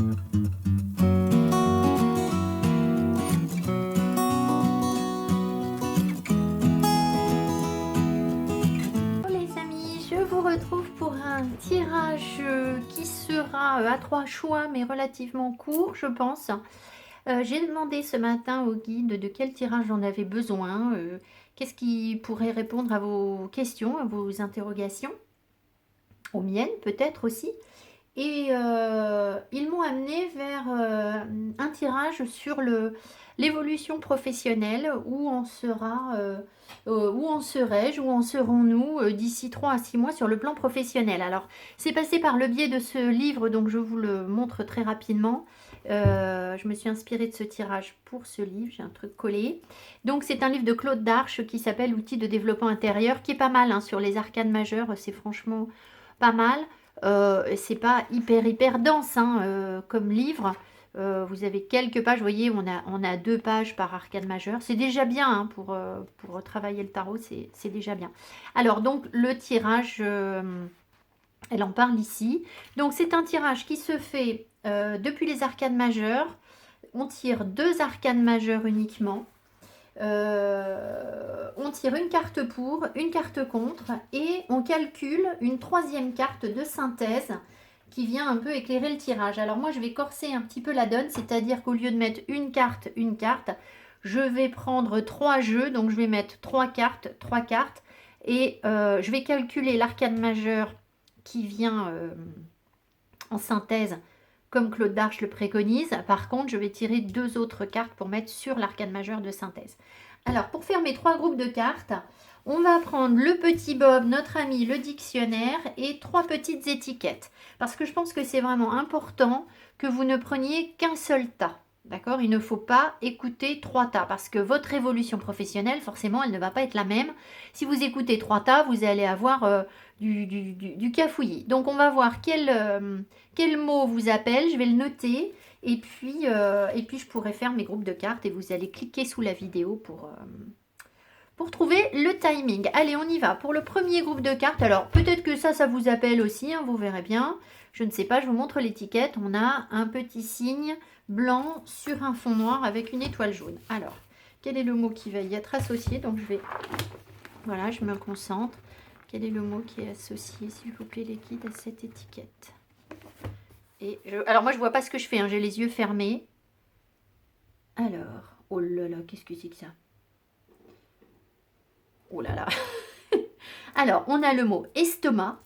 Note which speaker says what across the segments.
Speaker 1: Les amis, je vous retrouve pour un tirage qui sera à 3 choix mais relativement court, je pense. J'ai demandé ce matin au guide de quel tirage j'en avais besoin, qu'est-ce qui pourrait répondre à vos questions, à vos interrogations, aux miennes peut-être aussi. Et ils m'ont amené vers un tirage sur l'évolution professionnelle, où on sera, où en serais-je, où en serons-nous d'ici 3 à 6 mois sur le plan professionnel. Alors, c'est passé par le biais de ce livre, donc je vous le montre très rapidement. Je me suis inspirée de ce tirage pour ce livre, j'ai un truc collé. Donc, c'est un livre de Claude Darche qui s'appelle Outils de développement intérieur, qui est pas mal hein, sur les arcanes majeures, c'est franchement pas mal. C'est pas hyper dense hein, comme livre. Vous avez quelques pages, vous voyez, on a 2 pages par arcane majeure. C'est déjà bien hein, pour travailler le tarot, c'est déjà bien. Alors, donc, le tirage, elle en parle ici. Donc, c'est un tirage qui se fait depuis les arcanes majeures. On tire 2 arcanes majeures uniquement. On tire une carte pour, une carte contre et on calcule une 3e carte de synthèse qui vient un peu éclairer le tirage. Alors moi je vais corser un petit peu la donne, c'est-à-dire qu'au lieu de mettre une carte, je vais prendre 3 jeux, donc je vais mettre 3 cartes et je vais calculer l'arcane majeur qui vient en synthèse comme Claude Darche le préconise. Par contre, je vais tirer 2 autres cartes pour mettre sur l'arcane majeure de synthèse. Alors, pour faire mes 3 groupes de cartes, on va prendre le petit Bob, notre ami, le dictionnaire et 3 petites étiquettes. Parce que je pense que c'est vraiment important que vous ne preniez qu'un seul tas. D'accord? Il ne faut pas écouter 3 tas parce que votre évolution professionnelle, forcément, elle ne va pas être la même. Si vous écoutez 3 tas, vous allez avoir du cafouillis. Donc, on va voir quel mot vous appelle. Je vais le noter. Et puis, je pourrai faire mes groupes de cartes et vous allez cliquer sous la vidéo pour trouver le timing. Allez, on y va. Pour le premier groupe de cartes, alors peut-être que ça vous appelle aussi, hein, vous verrez bien. Je ne sais pas, je vous montre l'étiquette. On a un petit signe blanc sur un fond noir avec une étoile jaune. Alors, quel est le mot qui va y être associé? Donc, voilà, je me concentre. Quel est le mot qui est associé, s'il vous plaît, les guides, à cette étiquette? Alors moi je vois pas ce que je fais, hein, j'ai les yeux fermés. Alors, oh là là, qu'est-ce que c'est que ça? Oh là là. Alors, on a le mot estomac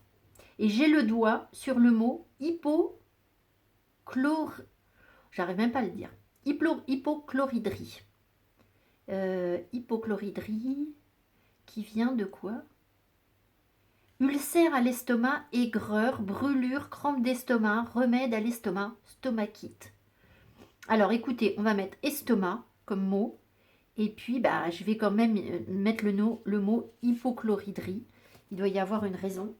Speaker 1: et j'ai le doigt sur le mot j'arrive même pas à le dire. Hypochloridrie. Hypochloridrie qui vient de quoi? Ulcère à l'estomac, aigreur, brûlure, crampe d'estomac, remède à l'estomac, stomachite. Alors écoutez, on va mettre estomac comme mot. Et puis je vais quand même mettre le mot hypochloridrie. Il doit y avoir une raison.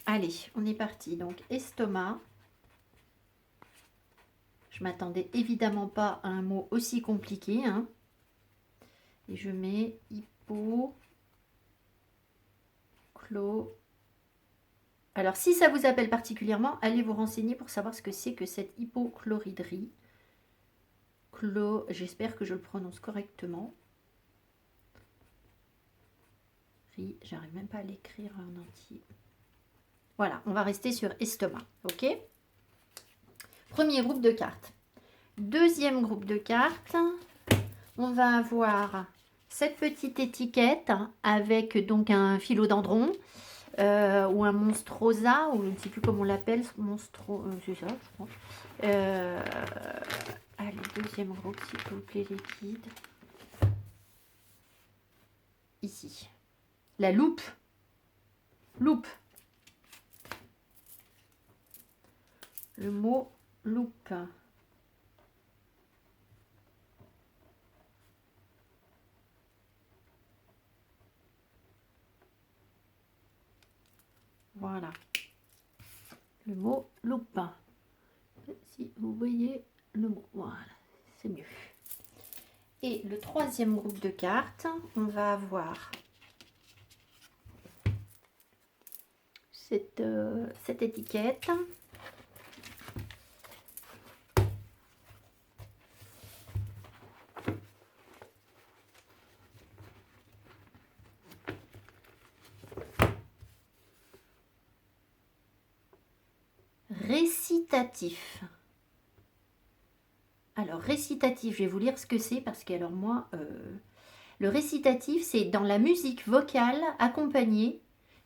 Speaker 1: Allez, on est parti. Donc estomac. Je m'attendais évidemment pas à un mot aussi compliqué. Hein. Et je mets Alors, si ça vous appelle particulièrement, allez vous renseigner pour savoir ce que c'est que cette hypochloridrie. J'espère que je le prononce correctement. J'arrive même pas à l'écrire en entier. Voilà, on va rester sur estomac. Ok? Premier groupe de cartes. Deuxième groupe de cartes. On va avoir cette petite étiquette avec donc un philodendron. Ou un monstrosa, ou je ne sais plus comment on l'appelle, c'est ça, je crois. Allez, deuxième groupe, s'il vous plaît, les guides. Ici. La loupe. Loupe. Le mot loupe. Voilà. Le mot loupe. Si vous voyez le mot. Voilà, c'est mieux. Et le troisième groupe de cartes, on va avoir cette étiquette. récitatif. Alors, récitatif, je vais vous lire ce que c'est parce que, alors moi, le récitatif, c'est dans la musique vocale accompagnée,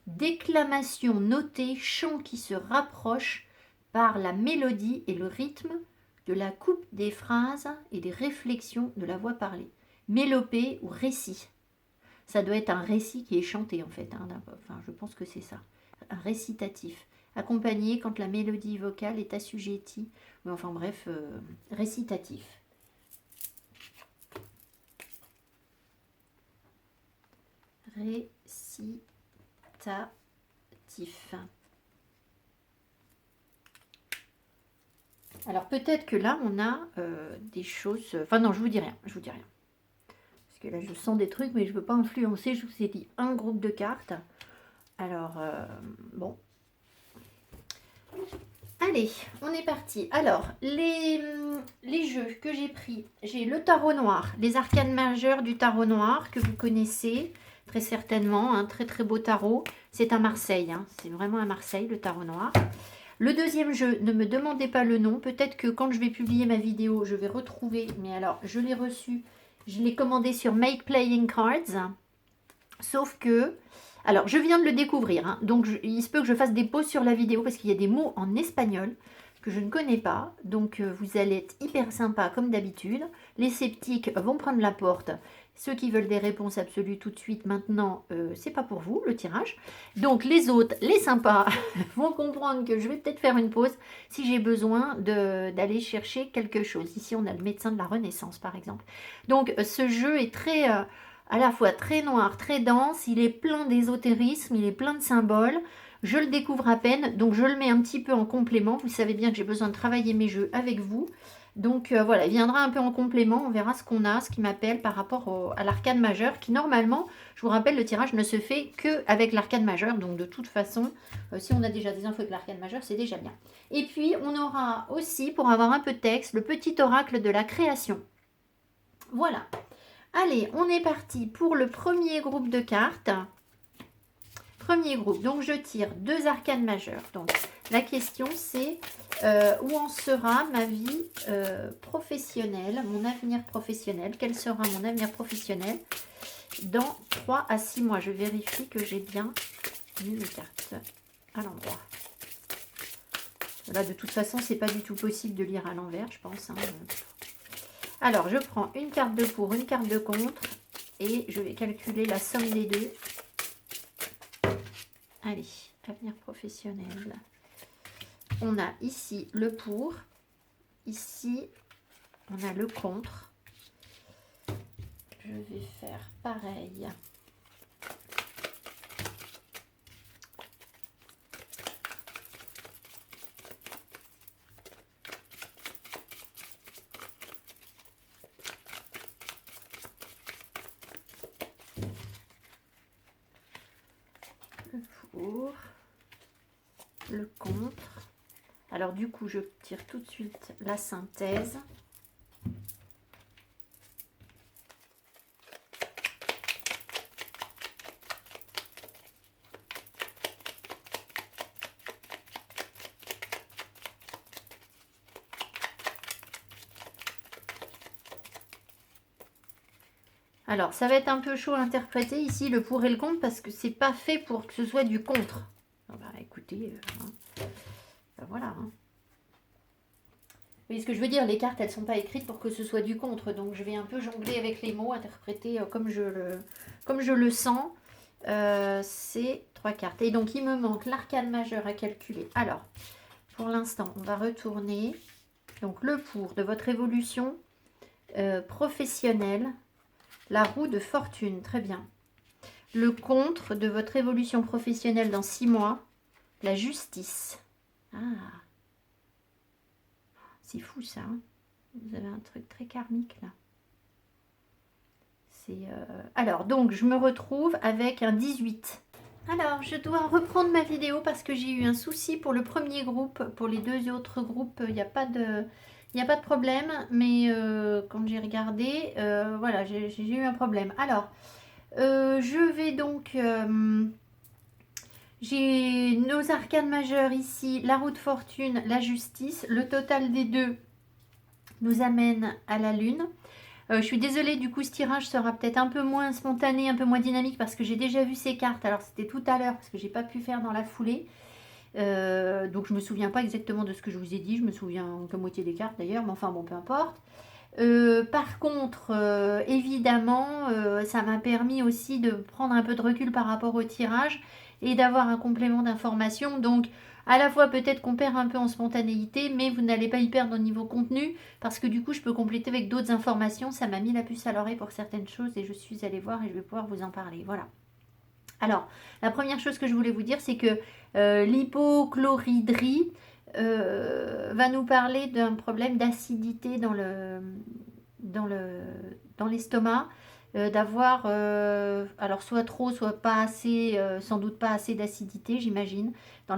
Speaker 1: déclamation notée, chant qui se rapproche par la mélodie et le rythme de la coupe des phrases et des réflexions de la voix parlée. Mélopée ou récit. Ça doit être un récit qui est chanté en fait. Enfin, je pense que c'est ça. Un récitatif. Accompagné quand la mélodie vocale est assujettie. Mais enfin bref, récitatif. Récitatif. Alors peut-être que là on a des choses. Enfin non, je vous dis rien. Je vous dis rien. Parce que là je sens des trucs, mais je ne veux pas influencer. Je vous ai dit un groupe de cartes. Alors bon. Allez, on est parti. Alors, les jeux que j'ai pris, j'ai le tarot noir, les arcanes majeures du tarot noir que vous connaissez très certainement, un très très beau tarot. C'est à Marseille, hein. C'est vraiment à Marseille le tarot noir. Le deuxième jeu, ne me demandez pas le nom, peut-être que quand je vais publier ma vidéo, je vais retrouver, mais alors je l'ai reçu, je l'ai commandé sur Make Playing Cards, sauf que... Alors, je viens de le découvrir, hein, donc il se peut que je fasse des pauses sur la vidéo parce qu'il y a des mots en espagnol que je ne connais pas. Donc, vous allez être hyper sympa comme d'habitude. Les sceptiques vont prendre la porte. Ceux qui veulent des réponses absolues tout de suite, maintenant, c'est pas pour vous, le tirage. Donc, les autres, les sympas, vont comprendre que je vais peut-être faire une pause si j'ai besoin d'aller chercher quelque chose. Ici, on a le médecin de la Renaissance, par exemple. Donc, ce jeu est très... à la fois très noir, très dense, il est plein d'ésotérisme, il est plein de symboles. Je le découvre à peine, donc je le mets un petit peu en complément. Vous savez bien que j'ai besoin de travailler mes jeux avec vous. Donc voilà, il viendra un peu en complément. On verra ce qu'on a, ce qui m'appelle par rapport à l'arcane majeure, qui normalement, je vous rappelle, le tirage ne se fait qu'avec l'arcane majeure. Donc de toute façon, si on a déjà des infos avec l'arcane majeure, c'est déjà bien. Et puis, on aura aussi, pour avoir un peu de texte, le petit oracle de la création. Voilà. Allez, on est parti pour le premier groupe de cartes. Premier groupe, donc je tire 2 arcanes majeures. Donc la question c'est où en sera ma vie professionnelle, mon avenir professionnel. Quel sera mon avenir professionnel dans 3 à 6 mois. Je vérifie que j'ai bien mis les cartes à l'endroit. Là, de toute façon, c'est pas du tout possible de lire à l'envers, je pense. Hein. Alors, je prends une carte de pour, une carte de contre et je vais calculer la somme des deux. Allez, avenir professionnel. On a ici le pour, ici on a le contre. Je vais faire pareil. Pour, le contre. Alors du coup, je tire tout de suite la synthèse. Alors, ça va être un peu chaud à interpréter ici, le pour et le contre, parce que c'est pas fait pour que ce soit du contre. Bah, écoutez, voilà. Hein. Vous voyez ce que je veux dire, les cartes, elles sont pas écrites pour que ce soit du contre. Donc, je vais un peu jongler avec les mots, interpréter comme je le sens. C'est 3 cartes. Et donc, il me manque l'arcane majeur à calculer. Alors, pour l'instant, on va retourner. Donc, le pour de votre évolution professionnelle. La roue de fortune, très bien. Le contre de votre évolution professionnelle dans 6 mois. La justice. Ah, c'est fou ça. Hein, vous avez un truc très karmique là. Alors, donc, je me retrouve avec un 18. Alors, je dois reprendre ma vidéo parce que j'ai eu un souci pour le premier groupe. Pour les 2 autres groupes, il n'y a pas de... problème, mais quand j'ai regardé, voilà, j'ai eu un problème. Alors, je vais donc J'ai nos arcanes majeures ici, la roue de fortune, la justice. Le total des deux nous amène à la lune. Je suis désolée, du coup ce tirage sera peut-être un peu moins spontané, un peu moins dynamique parce que j'ai déjà vu ces cartes. Alors c'était tout à l'heure parce que j'ai pas pu faire dans la foulée. Donc je me souviens pas exactement de ce que je vous ai dit. Je me souviens que moitié des cartes d'ailleurs, mais enfin bon, peu importe. Par contre, évidemment, ça m'a permis aussi de prendre un peu de recul par rapport au tirage et d'avoir un complément d'information. Donc, à la fois peut-être qu'on perd un peu en spontanéité, mais vous n'allez pas y perdre au niveau contenu, parce que du coup, je peux compléter avec d'autres informations. Ça m'a mis la puce à l'oreille pour certaines choses et je suis allée voir et je vais pouvoir vous en parler. Voilà. Alors, la première chose que je voulais vous dire, c'est que l'hypochloridrie va nous parler d'un problème d'acidité dans le, dans l'estomac, d'avoir, alors soit trop, soit pas assez, sans doute pas assez d'acidité, j'imagine, dans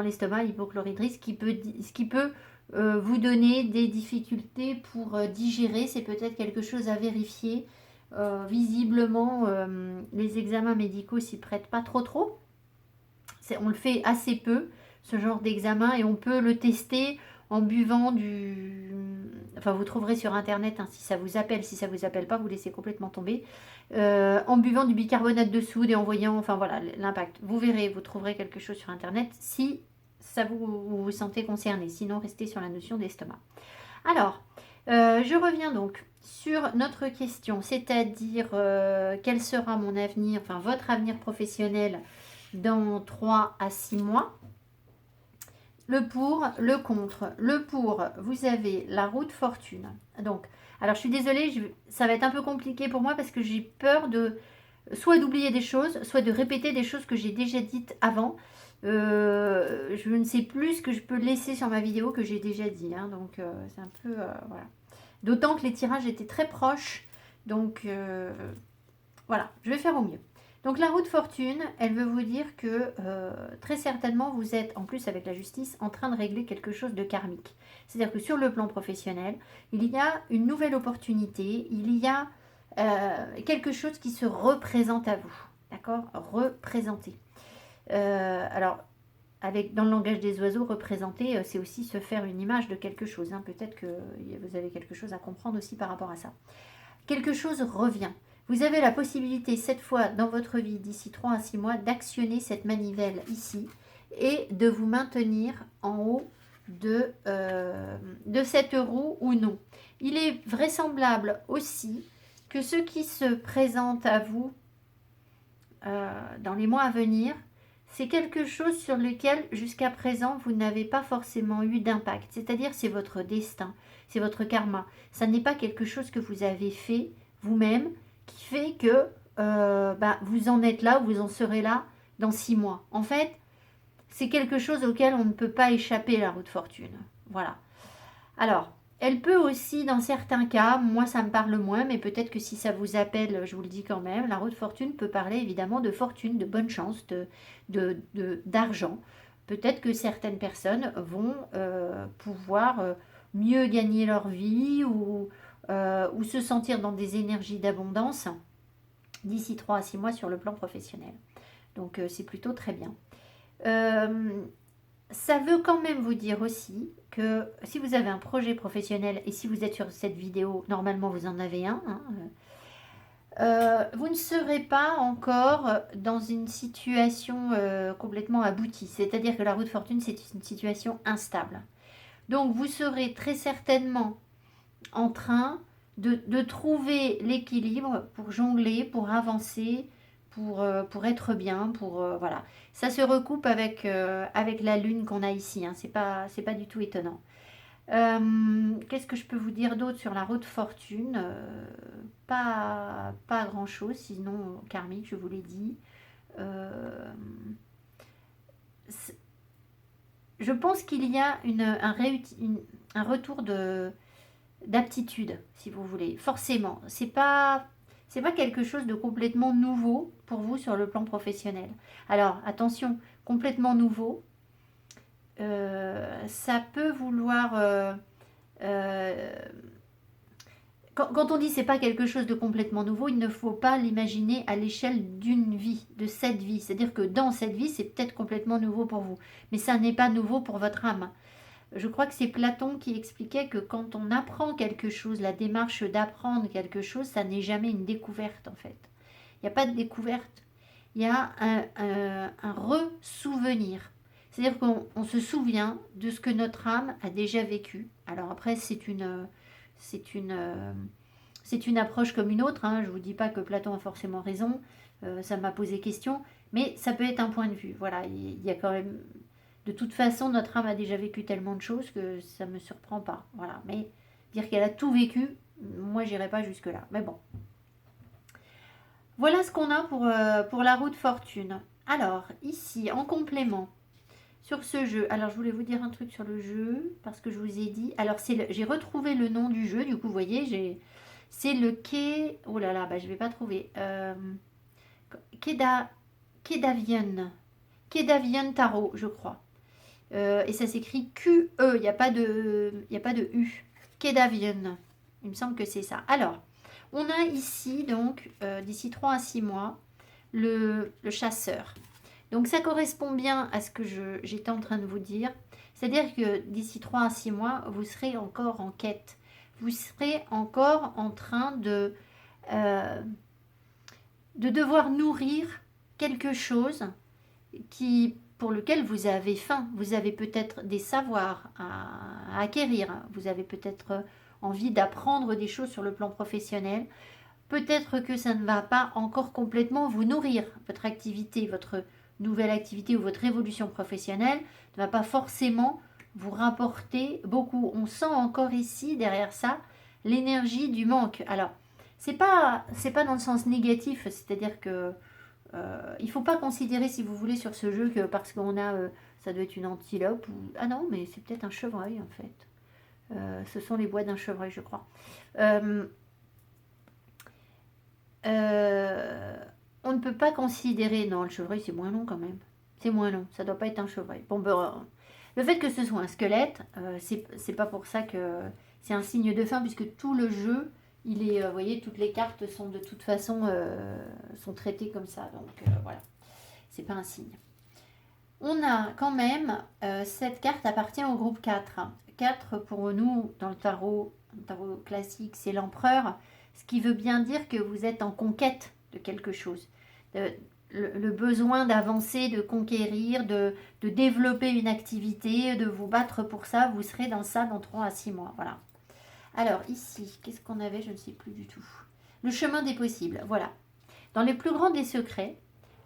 Speaker 1: l'estomac, l'hypochloridrie, ce qui peut vous donner des difficultés pour digérer. C'est peut-être quelque chose à vérifier. Visiblement, les examens médicaux s'y prêtent pas trop. On le fait assez peu, ce genre d'examen, et on peut le tester en buvant du... Enfin, vous trouverez sur Internet, hein, si ça vous appelle. Si ça vous appelle pas, vous laissez complètement tomber. En buvant du bicarbonate de soude et en voyant, enfin voilà, l'impact. Vous verrez, vous trouverez quelque chose sur Internet si ça vous sentez concerné. Sinon, restez sur la notion d'estomac. Alors, je reviens donc sur notre question, c'est-à-dire quel sera mon avenir, enfin votre avenir professionnel dans 3 à 6 mois. Le pour, le contre. Le pour, vous avez la roue de fortune. Donc, alors je suis désolée, ça va être un peu compliqué pour moi parce que j'ai peur de soit d'oublier des choses, soit de répéter des choses que j'ai déjà dites avant. Je ne sais plus ce que je peux laisser sur ma vidéo que j'ai déjà dit. Hein, donc, c'est un peu... voilà. D'autant que les tirages étaient très proches. Donc, voilà, je vais faire au mieux. Donc la roue de fortune, elle veut vous dire que très certainement vous êtes, en plus avec la justice, en train de régler quelque chose de karmique. C'est-à-dire que sur le plan professionnel, il y a une nouvelle opportunité, il y a quelque chose qui se représente à vous. D'accord? Représenter. Alors, dans le langage des oiseaux, représenter, c'est aussi se faire une image de quelque chose. Hein. Peut-être que vous avez quelque chose à comprendre aussi par rapport à ça. Quelque chose revient. Vous avez la possibilité, cette fois dans votre vie, d'ici 3 à 6 mois, d'actionner cette manivelle ici et de vous maintenir en haut de cette roue ou non. Il est vraisemblable aussi que ce qui se présente à vous dans les mois à venir, c'est quelque chose sur lequel jusqu'à présent vous n'avez pas forcément eu d'impact. C'est-à-dire c'est votre destin, c'est votre karma. Ça n'est pas quelque chose que vous avez fait vous-même qui fait que vous en êtes là ou vous en serez là dans 6 mois. En fait, c'est quelque chose auquel on ne peut pas échapper, la roue de fortune. Voilà. Alors, elle peut aussi, dans certains cas, moi ça me parle moins, mais peut-être que si ça vous appelle, je vous le dis quand même, la roue de fortune peut parler évidemment de fortune, de bonne chance, d'argent. Peut-être que certaines personnes vont pouvoir mieux gagner leur vie ou se sentir dans des énergies d'abondance d'ici 3 à 6 mois sur le plan professionnel. Donc c'est plutôt très bien. Ça veut quand même vous dire aussi que si vous avez un projet professionnel et si vous êtes sur cette vidéo, normalement vous en avez un, hein, vous ne serez pas encore dans une situation complètement aboutie. C'est-à-dire que la roue de fortune, c'est une situation instable. Donc vous serez très certainement en train de trouver l'équilibre pour jongler, pour avancer, pour être bien, voilà. Ça se recoupe avec la lune qu'on a ici, hein. C'est pas du tout étonnant. Qu'est-ce que je peux vous dire d'autre sur la roue de fortune? Pas grand-chose, sinon karmique, je vous l'ai dit. Je pense qu'il y a un retour d'aptitude, si vous voulez. Forcément, c'est pas quelque chose de complètement nouveau pour vous sur le plan professionnel. Alors attention, complètement nouveau, ça peut vouloir quand on dit c'est pas quelque chose de complètement nouveau, il ne faut pas l'imaginer à l'échelle d'une vie, de cette vie. C'est-à-dire que dans cette vie, c'est peut-être complètement nouveau pour vous, mais ça n'est pas nouveau pour votre âme. Je crois que c'est Platon qui expliquait que quand on apprend quelque chose, la démarche d'apprendre quelque chose, ça n'est jamais une découverte en fait. Il n'y a pas de découverte, il y a un re-souvenir. C'est-à-dire qu'on se souvient de ce que notre âme a déjà vécu. Alors après, c'est une approche comme une autre. Hein. Je ne vous dis pas que Platon a forcément raison, ça m'a posé question, mais ça peut être un point de vue. Voilà, il y a quand même... De toute façon, notre âme a déjà vécu tellement de choses que ça ne me surprend pas. Voilà, mais dire qu'elle a tout vécu, moi, j'irai pas jusque-là. Mais bon. Voilà ce qu'on a pour la roue de fortune. Alors, ici, en complément, sur ce jeu, alors je voulais vous dire un truc sur le jeu, parce que je vous ai dit, alors j'ai retrouvé le nom du jeu, du coup, vous voyez, c'est le Quai, oh là là, bah, je ne vais pas trouver, Kedavian Tarot, je crois. Et ça s'écrit QE, il n'y a pas de U. Kedavian, il me semble que c'est ça. Alors, on a ici, donc, d'ici 3 à 6 mois, le chasseur. Donc, ça correspond bien à ce que j'étais en train de vous dire. C'est-à-dire que d'ici 3 à 6 mois, vous serez encore en quête. Vous serez encore en train de devoir nourrir quelque chose pour lequel vous avez faim. Vous avez peut-être des savoirs à acquérir. Vous avez peut-être envie d'apprendre des choses sur le plan professionnel. Peut-être que ça ne va pas encore complètement vous nourrir. Votre activité, votre nouvelle activité ou votre évolution professionnelle ne va pas forcément vous rapporter beaucoup. On sent encore ici, derrière ça, l'énergie du manque. Alors, c'est pas dans le sens négatif, c'est-à-dire que il ne faut pas considérer, si vous voulez, sur ce jeu que parce qu'on a, ça doit être une antilope ou... Ah non, mais c'est peut-être un chevreuil en fait. Ce sont les bois d'un chevreuil, je crois. On ne peut pas considérer... Non, le chevreuil, c'est moins long quand même. C'est moins long, ça ne doit pas être un chevreuil. Bon, le fait que ce soit un squelette, c'est pas pour ça que c'est un signe de fin, puisque tout le jeu, il est, vous voyez, toutes les cartes sont de toute façon sont traitées comme ça. Donc voilà, c'est pas un signe. On a quand même, cette carte appartient au groupe 4. 4 pour nous, dans le tarot classique, c'est l'empereur, ce qui veut bien dire que vous êtes en conquête de quelque chose. Le besoin d'avancer, de conquérir, de développer une activité, de vous battre pour ça, vous serez dans ça dans 3 à 6 mois. Voilà. Alors ici, qu'est-ce qu'on avait? Je ne sais plus du tout. Le chemin des possibles, voilà. Dans les plus grands des secrets,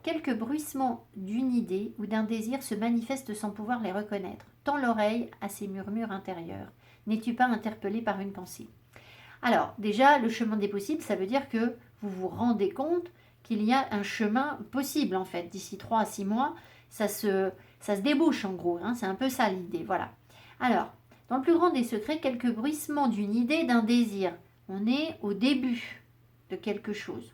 Speaker 1: quelques bruissements d'une idée ou d'un désir se manifestent sans pouvoir les reconnaître. Tends l'oreille à ces murmures intérieurs. N'es-tu pas interpellé par une pensée? Alors, déjà, le chemin des possibles, ça veut dire que vous vous rendez compte qu'il y a un chemin possible, en fait. D'ici 3 à 6 mois, ça se débouche, en gros. Hein, c'est un peu ça, l'idée. Voilà. Alors, dans le plus grand des secrets, quelques bruissements d'une idée, d'un désir. On est au début de quelque chose.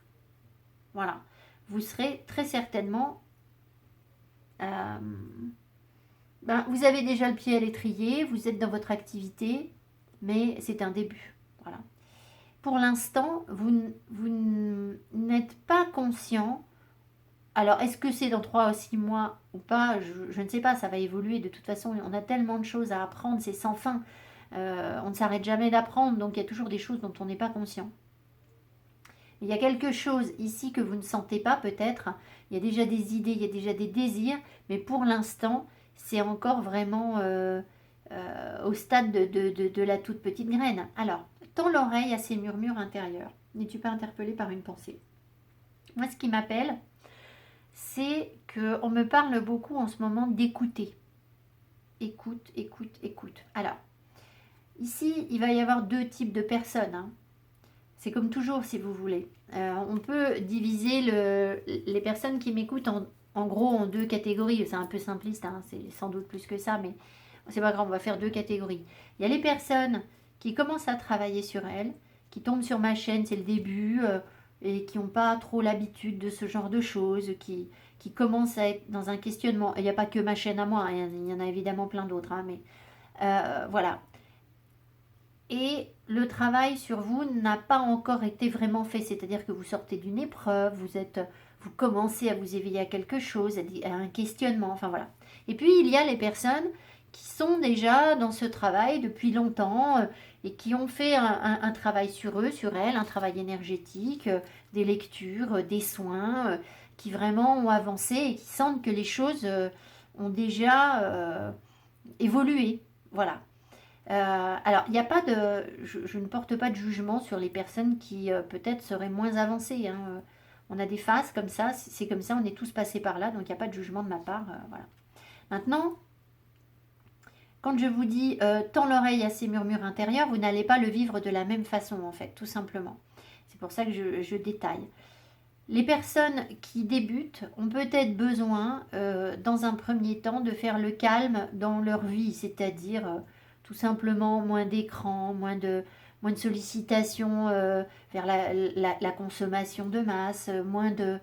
Speaker 1: Voilà. Vous serez très certainement... vous avez déjà le pied à l'étrier, vous êtes dans votre activité, mais c'est un début. Voilà. Pour l'instant, vous n'êtes pas conscient. Alors, est-ce que c'est dans 3 ou 6 mois ou pas? Je ne sais pas, ça va évoluer. De toute façon, on a tellement de choses à apprendre, c'est sans fin. On ne s'arrête jamais d'apprendre, donc il y a toujours des choses dont on n'est pas conscient. Il y a quelque chose ici que vous ne sentez pas peut-être. Il y a déjà des idées, il y a déjà des désirs, mais pour l'instant, c'est encore vraiment au stade de la toute petite graine. Alors, tends l'oreille à ces murmures intérieurs. N'es-tu pas interpellé par une pensée? Moi, ce qui m'appelle, c'est qu'on me parle beaucoup en ce moment d'écouter. Écoute, écoute, écoute. Alors, ici, il va y avoir 2 types de personnes. Hein. C'est comme toujours, si vous voulez. On peut diviser les personnes qui m'écoutent en gros en 2 catégories. C'est un peu simpliste, hein, c'est sans doute plus que ça, mais c'est pas grave, on va faire 2 catégories. Il y a les personnes qui commencent à travailler sur elles, qui tombent sur ma chaîne, c'est le début, et qui n'ont pas trop l'habitude de ce genre de choses, qui commencent à être dans un questionnement. Il n'y a pas que ma chaîne à moi, hein, il y en a évidemment plein d'autres, hein, mais voilà. et le travail sur vous n'a pas encore été vraiment fait. C'est-à-dire que vous sortez d'une épreuve, vous commencez à vous éveiller à quelque chose, à un questionnement, enfin voilà. Et puis il y a les personnes qui sont déjà dans ce travail depuis longtemps et qui ont fait un travail sur eux, sur elles, un travail énergétique, des lectures, des soins, qui vraiment ont avancé et qui sentent que les choses ont déjà évolué. Voilà. Alors, il n'y a pas de, je ne porte pas de jugement sur les personnes qui peut-être seraient moins avancées, hein. On a des phases comme ça, c'est comme ça, on est tous passés par là, donc il n'y a pas de jugement de ma part. Voilà. Maintenant, quand je vous dis tends l'oreille à ces murmures intérieurs, vous n'allez pas le vivre de la même façon, en fait, tout simplement. C'est pour ça que je détaille. Les personnes qui débutent ont peut-être besoin, dans un premier temps, de faire le calme dans leur vie, c'est-à-dire tout simplement moins d'écran, moins de sollicitations vers la consommation de masse, moins de,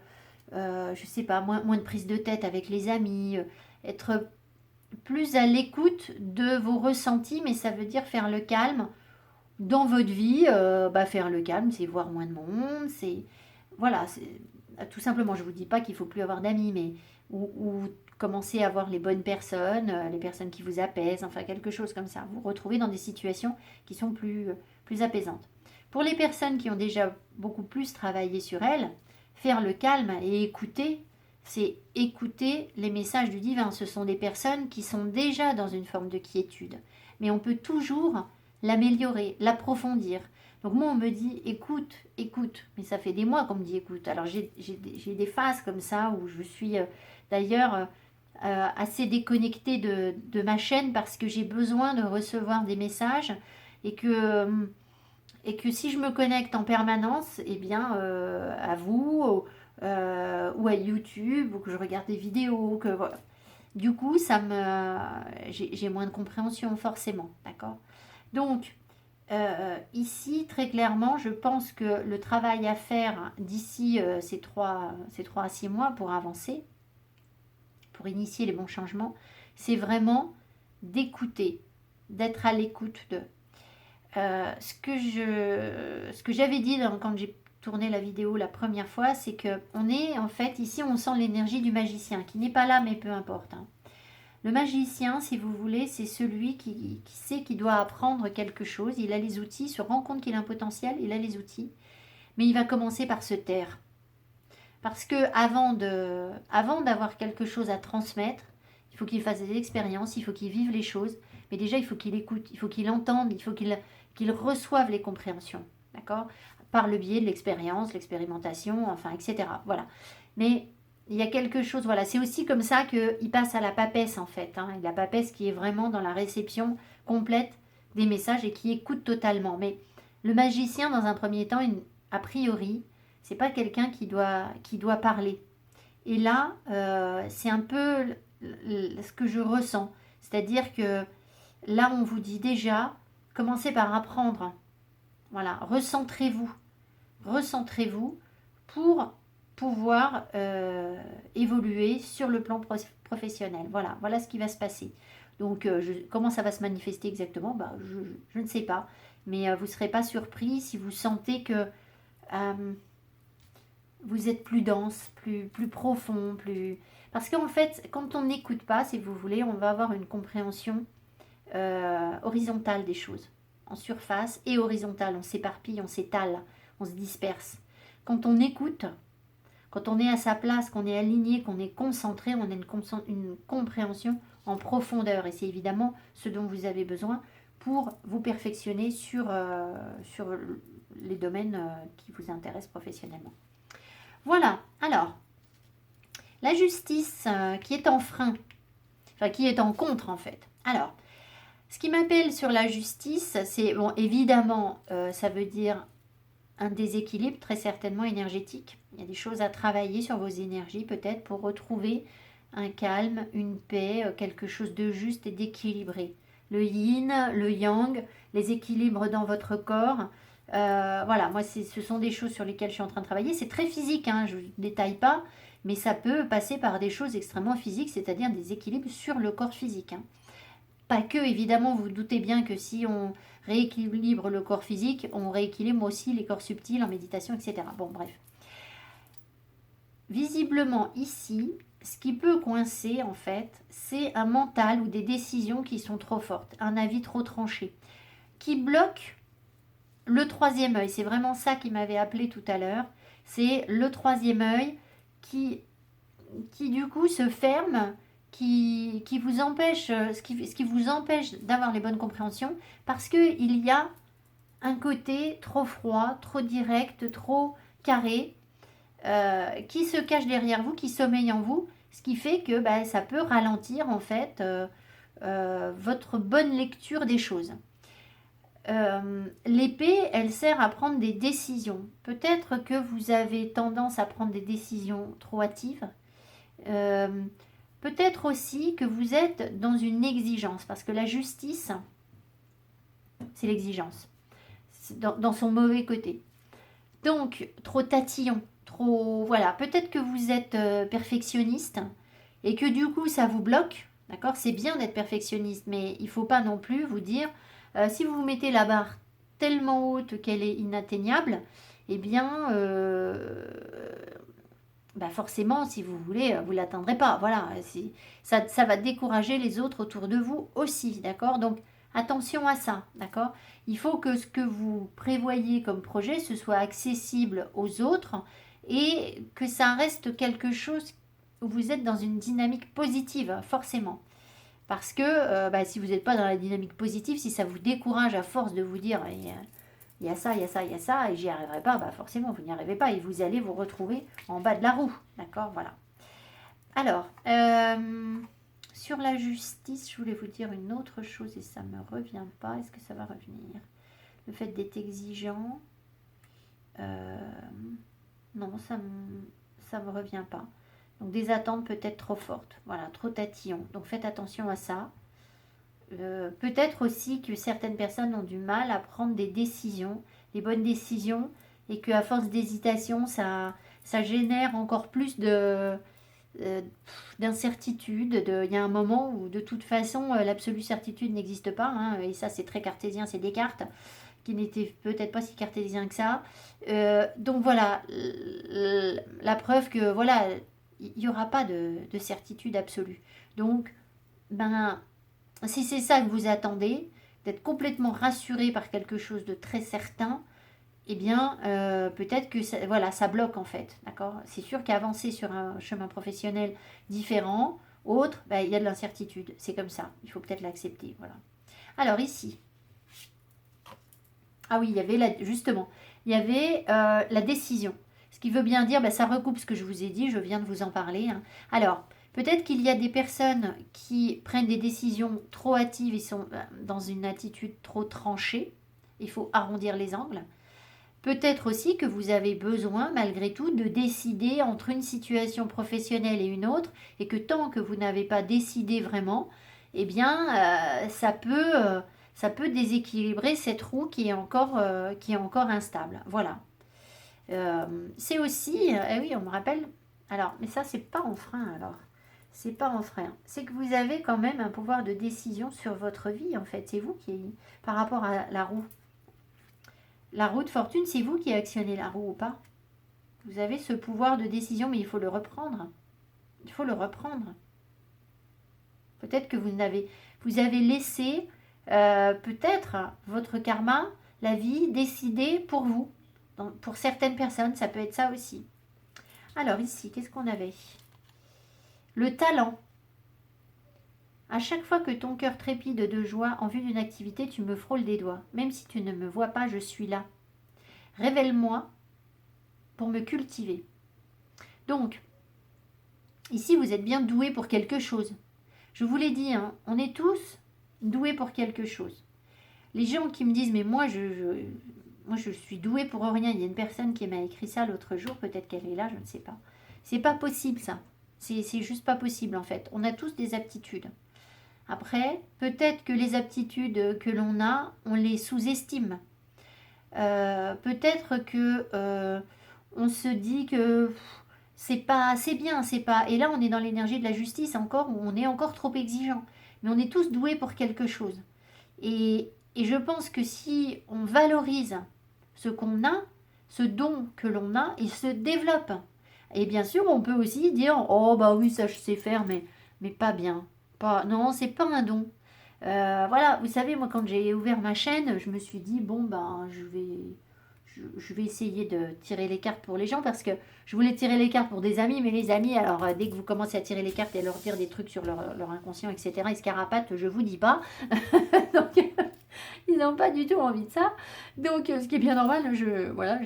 Speaker 1: je sais pas, moins de prise de tête avec les amis, être plus à l'écoute de vos ressentis, mais ça veut dire faire le calme dans votre vie. Faire le calme, c'est voir moins de monde, c'est voilà, tout simplement. Je vous dis pas qu'il faut plus avoir d'amis, mais ou commencer à voir les bonnes personnes, les personnes qui vous apaisent, enfin quelque chose comme ça. Vous retrouvez dans des situations qui sont plus apaisantes. Pour les personnes qui ont déjà beaucoup plus travaillé sur elles, faire le calme et écouter, c'est écouter les messages du divin. Ce sont des personnes qui sont déjà dans une forme de quiétude. Mais on peut toujours l'améliorer, l'approfondir. Donc moi, on me dit, écoute, écoute. Mais ça fait des mois qu'on me dit, écoute. Alors j'ai des phases comme ça où je suis d'ailleurs assez déconnectée de ma chaîne parce que j'ai besoin de recevoir des messages et que si je me connecte en permanence, eh bien, à vous ou à YouTube, ou que je regarde des vidéos, que voilà. Du coup, j'ai moins de compréhension forcément, d'accord. Donc, ici, très clairement, je pense que le travail à faire d'ici ces 3 à 6 mois pour avancer, pour initier les bons changements, c'est vraiment d'écouter, d'être à l'écoute de. Ce que j'avais dit quand j'ai tourné la vidéo la première fois, c'est que on est en fait ici, on sent l'énergie du magicien qui n'est pas là, mais peu importe, hein. Le magicien, si vous voulez, c'est celui qui sait qu'il doit apprendre quelque chose. Il a les outils, se rend compte qu'il a un potentiel, il a les outils, mais il va commencer par se taire. Parce que avant d'avoir quelque chose à transmettre, il faut qu'il fasse des expériences, il faut qu'il vive les choses. Mais déjà, il faut qu'il écoute, il faut qu'il entende, il faut qu'il reçoive les compréhensions. D'accord. Par le biais de l'expérience, l'expérimentation, enfin, etc. Voilà. Mais il y a quelque chose, voilà, c'est aussi comme ça qu'il passe à la papesse, en fait, hein. La papesse qui est vraiment dans la réception complète des messages et qui écoute totalement. Mais le magicien, dans un premier temps, a priori, c'est pas quelqu'un qui doit parler. Et là, c'est un peu ce que je ressens. C'est-à-dire que là, on vous dit déjà, commencez par apprendre. Voilà, recentrez-vous. Recentrez-vous pour pouvoir évoluer sur le plan professionnel. Voilà ce qui va se passer. Donc, comment ça va se manifester exactement, je ne sais pas. Mais vous ne serez pas surpris si vous sentez que vous êtes plus dense, plus profond, plus... Parce qu'en fait, quand on n'écoute pas, si vous voulez, on va avoir une compréhension horizontale des choses. En surface et horizontale, on s'éparpille, on s'étale, on se disperse. Quand on écoute, quand on est à sa place, qu'on est aligné, qu'on est concentré, on a une compréhension en profondeur. Et c'est évidemment ce dont vous avez besoin pour vous perfectionner sur les domaines qui vous intéressent professionnellement. Voilà, alors, la justice qui est en frein, enfin qui est en contre en fait. Alors, ce qui m'appelle sur la justice, c'est, bon, évidemment, ça veut dire un déséquilibre très certainement énergétique. Il y a des choses à travailler sur vos énergies peut-être pour retrouver un calme, une paix, quelque chose de juste et d'équilibré. Le yin, le yang, les équilibres dans votre corps. Voilà, moi ce sont des choses sur lesquelles je suis en train de travailler. C'est très physique, hein, je ne détaille pas, mais ça peut passer par des choses extrêmement physiques, c'est-à-dire des équilibres sur le corps physique, hein. pas que, évidemment, vous vous doutez bien que si on rééquilibre le corps physique, on rééquilibre aussi les corps subtils en méditation, etc. Bon, bref. Visiblement, ici, ce qui peut coincer, en fait, c'est un mental ou des décisions qui sont trop fortes, un avis trop tranché, qui bloque le troisième œil. C'est vraiment ça qui m'avait appelé tout à l'heure. C'est le troisième œil qui du coup se ferme, qui vous empêche, ce qui vous empêche d'avoir les bonnes compréhensions, parce qu'il y a un côté trop froid, trop direct, trop carré, qui se cache derrière vous, qui sommeille en vous, ce qui fait que ça peut ralentir en fait votre bonne lecture des choses. L'épée, elle sert à prendre des décisions. Peut-être que vous avez tendance à prendre des décisions trop hâtives. Peut-être aussi que vous êtes dans une exigence, parce que la justice, c'est l'exigence, c'est dans son mauvais côté. Donc, trop tatillon, trop... Voilà, peut-être que vous êtes perfectionniste et que du coup, ça vous bloque. D'accord? C'est bien d'être perfectionniste, mais il ne faut pas non plus vous dire, si vous mettez la barre tellement haute qu'elle est inatteignable, eh bien, forcément, si vous voulez, vous ne l'atteindrez pas. Voilà, ça va décourager les autres autour de vous aussi, d'accord? Donc, attention à ça, d'accord? Il faut que ce que vous prévoyez comme projet, ce soit accessible aux autres et que ça reste quelque chose où vous êtes dans une dynamique positive, forcément. Parce que si vous n'êtes pas dans la dynamique positive, si ça vous décourage à force de vous dire il y a ça, il y a ça, il y a ça, et j'y arriverai pas, forcément, vous n'y arrivez pas, et vous allez vous retrouver en bas de la roue, d'accord, voilà. Alors, sur la justice, je voulais vous dire une autre chose, et ça ne me revient pas, est-ce que ça va revenir? Le fait d'être exigeant, non, ça me revient pas. Donc, des attentes peut-être trop fortes, voilà, trop tatillon, donc faites attention à ça. Peut-être aussi que certaines personnes ont du mal à prendre des décisions, des bonnes décisions, et qu'à force d'hésitation, ça génère encore plus d'incertitude. Il y a un moment où de toute façon, l'absolue certitude n'existe pas, hein, et ça c'est très cartésien, c'est Descartes, qui n'était peut-être pas si cartésien que ça. Donc voilà, la preuve que voilà, il n'y aura pas de certitude absolue. Donc, si c'est ça que vous attendez, d'être complètement rassuré par quelque chose de très certain, eh bien, peut-être que ça bloque en fait, d'accord? C'est sûr qu'avancer sur un chemin professionnel différent, autre, il y a de l'incertitude. C'est comme ça. Il faut peut-être l'accepter, voilà. Alors ici, ah oui, il y avait justement, il y avait la décision. Ce qui veut bien dire, ça recoupe ce que je vous ai dit, je viens de vous en parler. Hein. Alors, peut-être qu'il y a des personnes qui prennent des décisions trop hâtives et sont dans une attitude trop tranchée. Il faut arrondir les angles. Peut-être aussi que vous avez besoin, malgré tout, de décider entre une situation professionnelle et une autre, et que tant que vous n'avez pas décidé vraiment, eh bien, ça peut déséquilibrer cette roue qui est encore instable. Voilà. C'est aussi, oui, on me rappelle. Alors, mais ça, c'est pas en frein alors. C'est pas en frein. C'est que vous avez quand même un pouvoir de décision sur votre vie, en fait. C'est vous qui, par rapport à la roue. La roue de fortune, c'est vous qui actionnez la roue ou pas? Vous avez ce pouvoir de décision, mais il faut le reprendre. Il faut le reprendre. Peut-être que vous avez laissé peut-être votre karma, la vie, décider pour vous. Pour certaines personnes, ça peut être ça aussi. Alors ici, qu'est-ce qu'on avait? Le talent. À chaque fois que ton cœur trépide de joie en vue d'une activité, tu me frôles des doigts. Même si tu ne me vois pas, je suis là. Révèle-moi pour me cultiver. Donc, ici, vous êtes bien doué pour quelque chose. Je vous l'ai dit, hein, on est tous doués pour quelque chose. Les gens qui me disent, mais moi, je suis douée pour rien. Il y a une personne qui m'a écrit ça l'autre jour, peut-être qu'elle est là, je ne sais pas. C'est pas possible, ça. C'est juste pas possible, en fait. On a tous des aptitudes. Après, peut-être que les aptitudes que l'on a, on les sous-estime. Peut-être que on se dit que c'est pas assez bien, c'est pas. Et là, on est dans l'énergie de la justice encore, où on est encore trop exigeant. mais on est tous doués pour quelque chose. Et je pense que si on valorise ce qu'on a, ce don que l'on a, il se développe. Et bien sûr, on peut aussi dire, oh bah oui, ça je sais faire, mais pas bien. Pas, non, c'est pas un don. Voilà, vous savez, moi quand j'ai ouvert ma chaîne, je me suis dit, bon ben, je vais essayer de tirer les cartes pour les gens parce que je voulais tirer les cartes pour des amis, mais les amis, alors dès que vous commencez à tirer les cartes et à leur dire des trucs sur leur inconscient, etc., ils se carapatent, je vous dis pas. Donc, ils n'ont pas du tout envie de ça. Donc, ce qui est bien normal, voilà,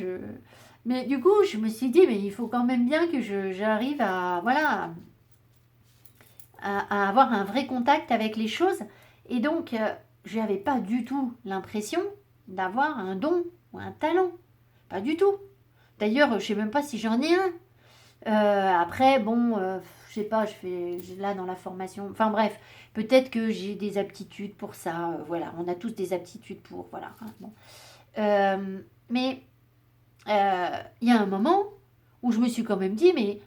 Speaker 1: mais du coup, je me suis dit, mais il faut quand même bien que j'arrive à, voilà, à avoir un vrai contact avec les choses. Et donc, je n'avais pas du tout l'impression d'avoir un don ou un talent. Pas du tout. D'ailleurs, je ne sais même pas si j'en ai un. Après, bon, je sais pas, là dans la formation. Enfin bref, peut-être que j'ai des aptitudes pour ça. Voilà, on a tous des aptitudes pour. Voilà. Hein, bon. Mais il y a un moment où je me suis quand même dit, mais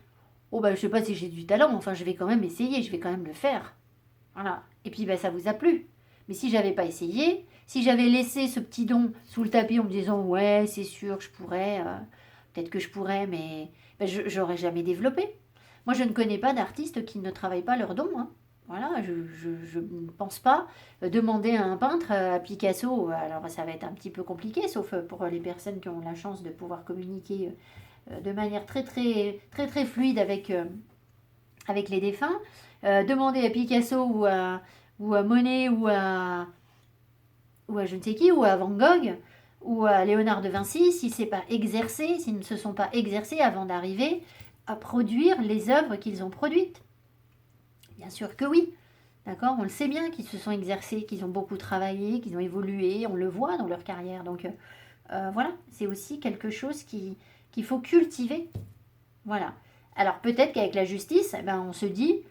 Speaker 1: oh bah je sais pas si j'ai du talent, enfin je vais quand même essayer, je vais quand même le faire. Voilà. Et puis bah, ça vous a plu. Mais si j'avais pas essayé, si j'avais laissé ce petit don sous le tapis en me disant ouais c'est sûr je pourrais, peut-être que je pourrais, mais bah, je n'aurais jamais développé. Moi je ne connais pas d'artistes qui ne travaillent pas leur don. Hein. Voilà, je ne pense pas demander à un peintre, à Picasso, alors ça va être un petit peu compliqué, sauf pour les personnes qui ont la chance de pouvoir communiquer de manière très très très très fluide avec les défunts. Demander à Picasso ou à Monet ou à je ne sais qui, ou à Van Gogh, ou à Léonard de Vinci, s'ils ne se sont pas exercés avant d'arriver à produire les œuvres qu'ils ont produites. Bien sûr que oui, d'accord, on le sait bien qu'ils se sont exercés, qu'ils ont beaucoup travaillé, qu'ils ont évolué, on le voit dans leur carrière. Donc voilà, c'est aussi quelque chose qu'il faut cultiver. Voilà. Alors peut-être qu'avec la justice, on se dit,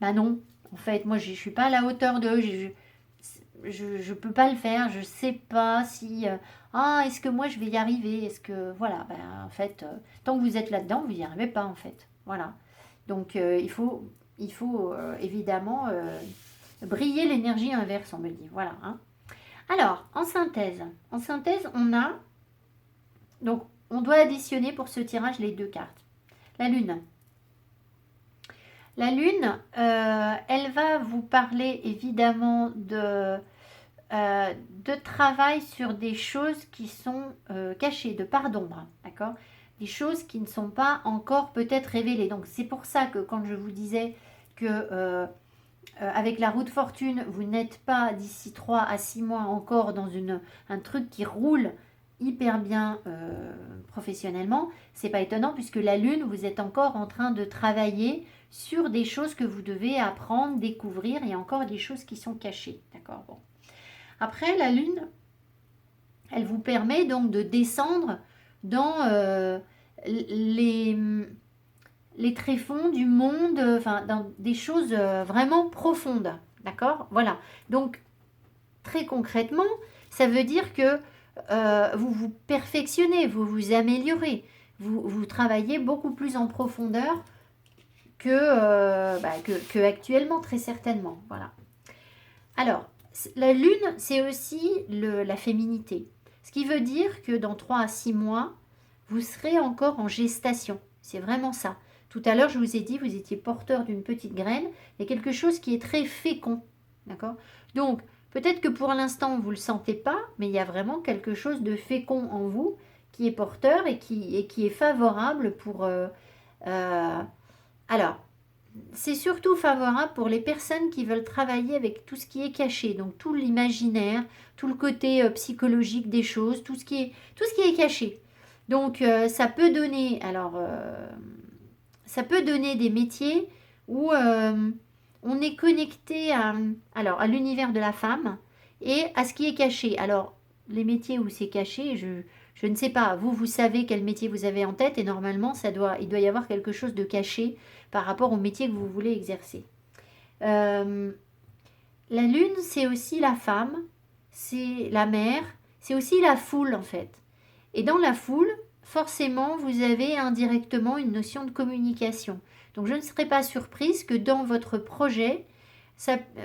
Speaker 1: non, en fait, moi je ne suis pas à la hauteur d'eux, je peux pas le faire, je sais pas si est-ce que moi je vais y arriver, est-ce que voilà, en fait tant que vous êtes là-dedans, vous n'y arrivez pas en fait. Voilà. Donc il faut évidemment briller l'énergie inverse, on me dit. Voilà. Hein. Alors, en synthèse, on a donc on doit additionner pour ce tirage les deux cartes. La lune. La lune, elle va vous parler évidemment de travail sur des choses qui sont cachées, de part d'ombre, d'accord? Des choses qui ne sont pas encore peut-être révélées. Donc c'est pour ça que quand je vous disais que avec la roue de fortune, vous n'êtes pas d'ici 3 à 6 mois encore dans un truc qui roule hyper bien professionnellement, c'est pas étonnant puisque la lune, vous êtes encore en train de travailler sur des choses que vous devez apprendre, découvrir et encore des choses qui sont cachées, d'accord? Bon. Après, la lune, elle vous permet donc de descendre dans les tréfonds du monde, dans des choses vraiment profondes, d'accord? Voilà. Donc, très concrètement, ça veut dire que vous vous perfectionnez, vous vous améliorez, vous travaillez beaucoup plus en profondeur que actuellement, très certainement. Voilà. Alors, la lune, c'est aussi la féminité. Ce qui veut dire que dans 3 à 6 mois, vous serez encore en gestation. C'est vraiment ça. Tout à l'heure, je vous ai dit, vous étiez porteur d'une petite graine. Il y a quelque chose qui est très fécond. D'accord? Donc, peut-être que pour l'instant, vous ne le sentez pas, mais il y a vraiment quelque chose de fécond en vous qui est porteur et qui est favorable pour... alors, c'est surtout favorable pour les personnes qui veulent travailler avec tout ce qui est caché, donc tout l'imaginaire, tout le côté psychologique des choses, tout ce qui est caché. Donc ça peut donner, ça peut donner des métiers où on est connecté à l'univers de la femme et à ce qui est caché. Alors les métiers où c'est caché, je ne sais pas. Vous savez quel métier vous avez en tête et normalement il doit y avoir quelque chose de caché par rapport au métier que vous voulez exercer. La lune, c'est aussi la femme, c'est la mère, c'est aussi la foule en fait. Et dans la foule, forcément, vous avez indirectement une notion de communication. Donc je ne serais pas surprise que dans votre projet,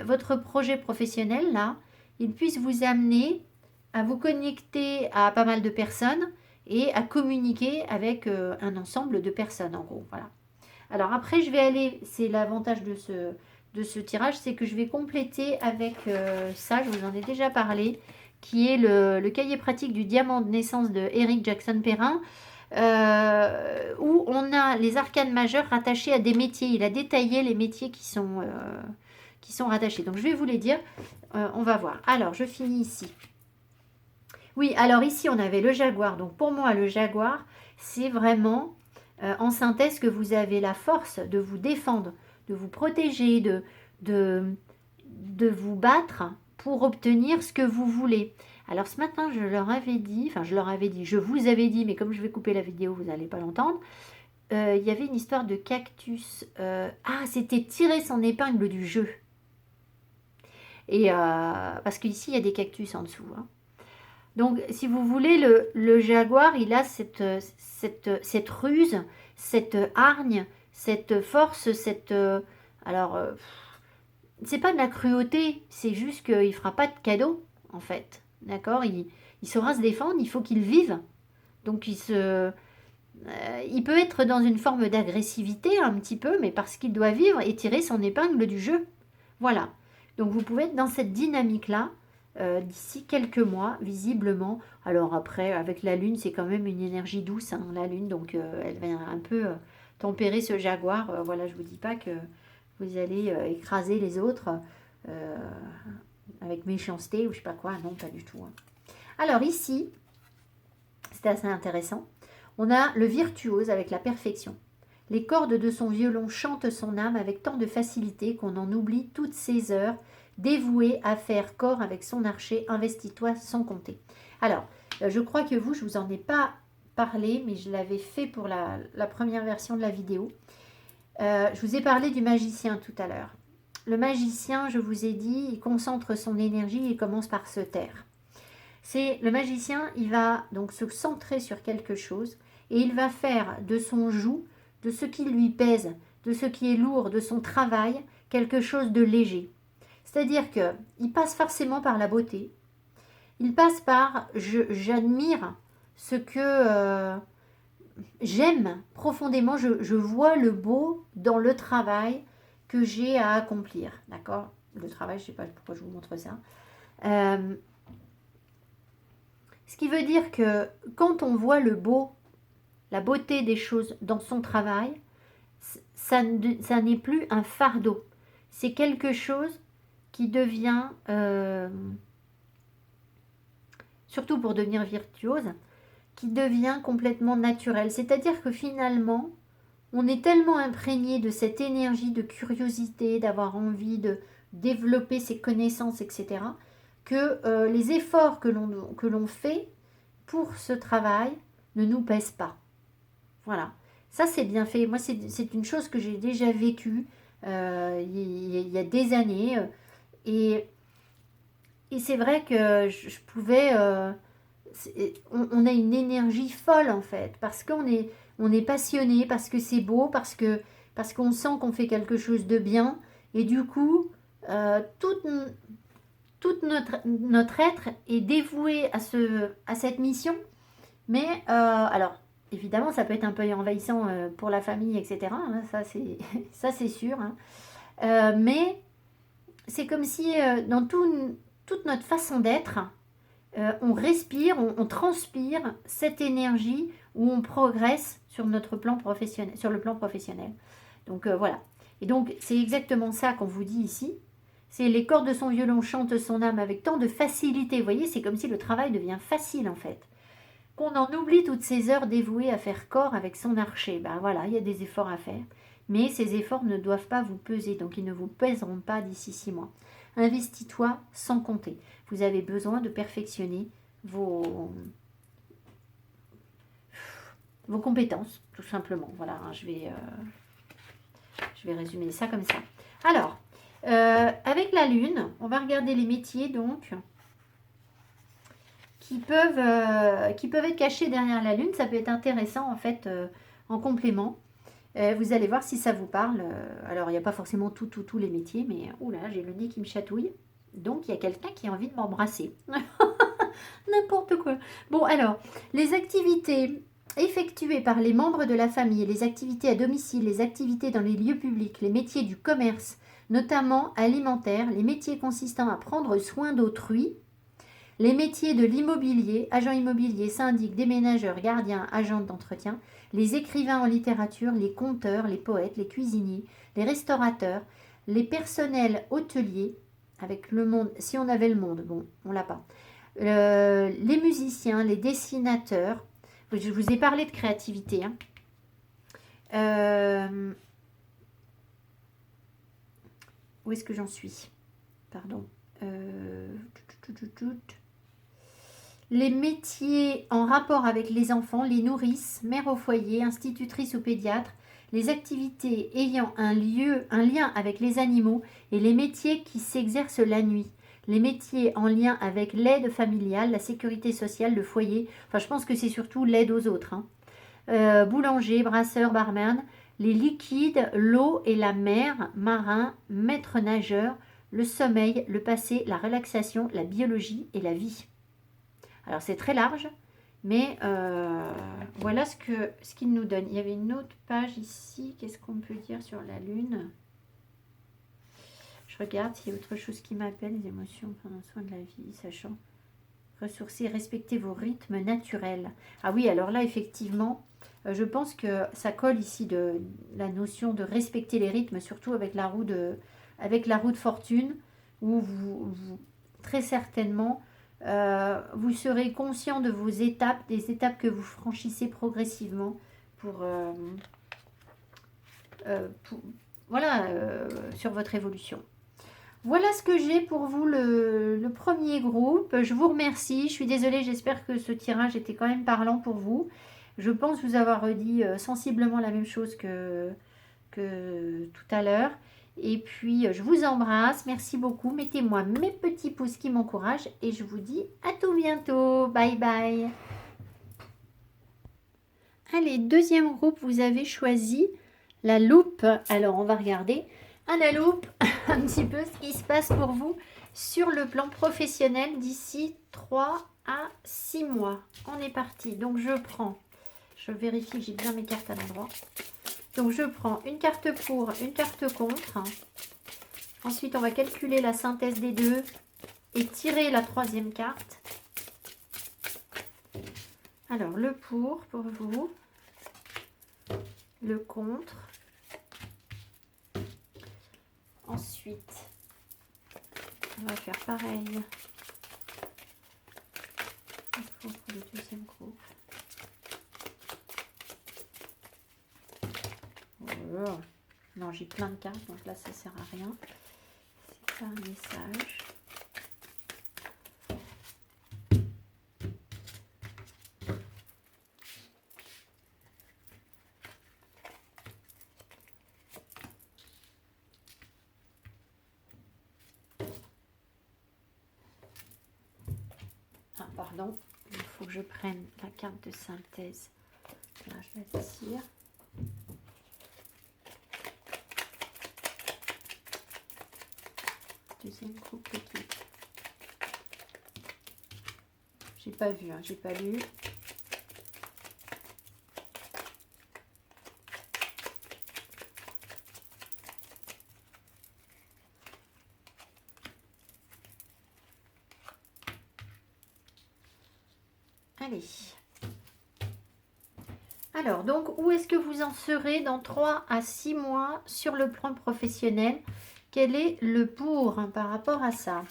Speaker 1: votre projet professionnel, là, il puisse vous amener à vous connecter à pas mal de personnes et à communiquer avec un ensemble de personnes, en gros. Voilà. Alors après, je vais aller, c'est l'avantage de ce tirage, c'est que je vais compléter avec ça, je vous en ai déjà parlé, qui est le cahier pratique du diamant de naissance de Eric Jackson Perrin, où on a les arcanes majeures rattachés à des métiers. Il a détaillé les métiers qui sont rattachés. Donc je vais vous les dire, on va voir. Alors, je finis ici. Oui, alors ici, on avait le jaguar. Donc pour moi, le jaguar, c'est vraiment en synthèse que vous avez la force de vous défendre, de vous protéger, de vous battre pour obtenir ce que vous voulez. Alors ce matin, je leur avais dit, je vous avais dit, mais comme je vais couper la vidéo, vous n'allez pas l'entendre, il y avait une histoire de cactus. C'était tirer son épingle du jeu. Et parce qu'ici, il y a des cactus en dessous. Hein. Donc, si vous voulez, le jaguar, il a cette ruse, cette hargne, cette force, c'est pas de la cruauté, c'est juste qu'il ne fera pas de cadeau, en fait. D'accord, il saura se défendre, il faut qu'il vive. Donc, il peut être dans une forme d'agressivité, un petit peu, mais parce qu'il doit vivre et tirer son épingle du jeu. Voilà. Donc, vous pouvez être dans cette dynamique-là. D'ici quelques mois, visiblement. Alors après, avec la lune, c'est quand même une énergie douce, hein, la lune, donc elle vient un peu tempérer ce jaguar. Voilà, je vous dis pas que vous allez écraser les autres avec méchanceté ou je sais pas quoi, non, pas du tout. Hein. Alors ici, c'est assez intéressant, on a le virtuose avec la perfection. Les cordes de son violon chantent son âme avec tant de facilité qu'on en oublie toutes ses heures, dévoué à faire corps avec son archer, investis-toi sans compter. Alors, je crois que je vous en ai pas parlé, mais je l'avais fait pour la première version de la vidéo. Je vous ai parlé du magicien tout à l'heure. Le magicien, je vous ai dit, il concentre son énergie et commence par se taire. Le magicien, il va donc se centrer sur quelque chose et il va faire de son joug, de ce qui lui pèse, de ce qui est lourd, de son travail, quelque chose de léger. C'est-à-dire qu'il passe forcément par la beauté. Il passe par j'admire ce que j'aime profondément. Je vois le beau dans le travail que j'ai à accomplir. D'accord ? Le travail, je ne sais pas pourquoi je vous montre ça. Ce qui veut dire que quand on voit le beau, la beauté des choses dans son travail, ça n'est plus un fardeau. C'est quelque chose qui devient, surtout pour devenir virtuose, qui devient complètement naturel. C'est-à-dire que finalement, on est tellement imprégné de cette énergie de curiosité, d'avoir envie de développer ses connaissances, etc., que les efforts que l'on fait pour ce travail ne nous pèsent pas. Voilà. Ça, c'est bien fait. Moi, c'est une chose que j'ai déjà vécue il y a des années. Et c'est vrai que je pouvais... on a une énergie folle, en fait, parce qu'on est passionné, parce que c'est beau, parce qu'on sent qu'on fait quelque chose de bien. Et du coup, tout notre être est dévoué à cette mission. Mais, alors, évidemment, ça peut être un peu envahissant pour la famille, etc. Hein, ça, c'est sûr. Hein. Mais c'est comme si dans toute notre façon d'être, on respire, on transpire cette énergie où on progresse sur notre plan professionnel, sur le plan professionnel. Donc voilà. Et donc c'est exactement ça qu'on vous dit ici. C'est les cordes de son violon chantent son âme avec tant de facilité. Vous voyez, c'est comme si le travail devient facile en fait. Qu'on en oublie toutes ces heures dévouées à faire corps avec son archer. Ben voilà, il y a des efforts à faire. Mais ces efforts ne doivent pas vous peser, donc ils ne vous pèseront pas d'ici 6 mois. Investis-toi sans compter. Vous avez besoin de perfectionner vos compétences, tout simplement. Voilà, hein, je vais résumer ça comme ça. Alors, avec la lune, on va regarder les métiers donc qui peuvent être cachés derrière la lune. Ça peut être intéressant en fait en complément. Vous allez voir si ça vous parle. Alors, il n'y a pas forcément tous les métiers, mais oula, j'ai le nez qui me chatouille. Donc, il y a quelqu'un qui a envie de m'embrasser. N'importe quoi. Bon, alors, les activités effectuées par les membres de la famille, les activités à domicile, les activités dans les lieux publics, les métiers du commerce, notamment alimentaires, les métiers consistant à prendre soin d'autrui, les métiers de l'immobilier, agent immobilier, syndic, déménageur, gardien, agent d'entretien, les écrivains en littérature, les conteurs, les poètes, les cuisiniers, les restaurateurs, les personnels hôteliers, avec le monde, si on avait le monde, bon, on l'a pas, les musiciens, les dessinateurs, je vous ai parlé de créativité, hein. Où est-ce que j'en suis? Pardon. Les métiers en rapport avec les enfants, les nourrices, mères au foyer, institutrices ou pédiatres, les activités ayant un lien avec les animaux et les métiers qui s'exercent la nuit. Les métiers en lien avec l'aide familiale, la sécurité sociale, le foyer. Enfin, je pense que c'est surtout l'aide aux autres, hein. Boulanger, brasseur, barman, les liquides, l'eau et la mer, marin, maître nageur, le sommeil, le passé, la relaxation, la biologie et la vie. Alors c'est très large, mais voilà ce qu'il nous donne. Il y avait une autre page ici. Qu'est-ce qu'on peut dire sur la Lune? Je regarde s'il y a autre chose qui m'appelle. Les émotions, prendre soin de la vie, sachant ressourcer, respecter vos rythmes naturels. Ah oui, alors là, effectivement, je pense que ça colle ici de la notion de respecter les rythmes, surtout avec la roue de fortune, où vous très certainement, vous serez conscient de vos étapes, des étapes que vous franchissez progressivement voilà, sur votre évolution. Voilà ce que j'ai pour vous, le premier groupe. Je vous remercie. Je suis désolée, j'espère que ce tirage était quand même parlant pour vous. Je pense vous avoir redit sensiblement la même chose que tout à l'heure. Et puis, je vous embrasse. Merci beaucoup. Mettez-moi mes petits pouces qui m'encouragent. Et je vous dis à tout bientôt. Bye bye. Allez, deuxième groupe, vous avez choisi la loupe. Alors, on va regarder à la loupe un petit peu ce qui se passe pour vous sur le plan professionnel d'ici 3 à 6 mois. On est parti. Donc, je vérifie que j'ai bien mes cartes à l'endroit. Donc, je prends une carte pour, une carte contre. Ensuite, on va calculer la synthèse des deux et tirer la troisième carte. Alors, le pour vous. Le contre. Ensuite, on va faire pareil pour le deuxième groupe. Oh. Non, j'ai plein de cartes, donc là, ça ne sert à rien. C'est pas un message. Ah, pardon, il faut que je prenne la carte de synthèse. Là, je la tire. Deuxième groupe d'équipe. J'ai pas vu, hein, j'ai pas lu. Allez. Alors, donc, où est-ce que vous en serez dans 3 à 6 mois sur le plan professionnel? Quel est le pour hein, par rapport à ça?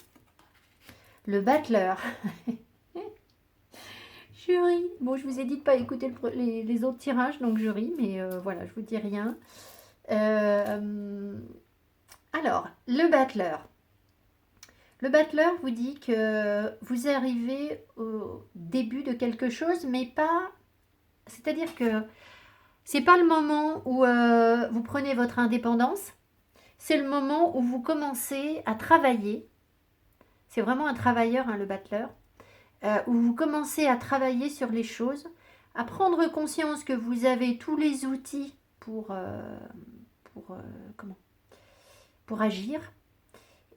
Speaker 1: Le battleur. Je ris. Bon, je vous ai dit de ne pas écouter les autres tirages, donc je ris, mais voilà, je vous dis rien. Alors, le battleur. Le battleur vous dit que vous arrivez au début de quelque chose, mais pas... C'est-à-dire que c'est pas le moment où vous prenez votre indépendance, c'est le moment où vous commencez à travailler. C'est vraiment un travailleur, hein, le battleur. Où vous commencez à travailler sur les choses, à prendre conscience que vous avez tous les outils pour, pour agir.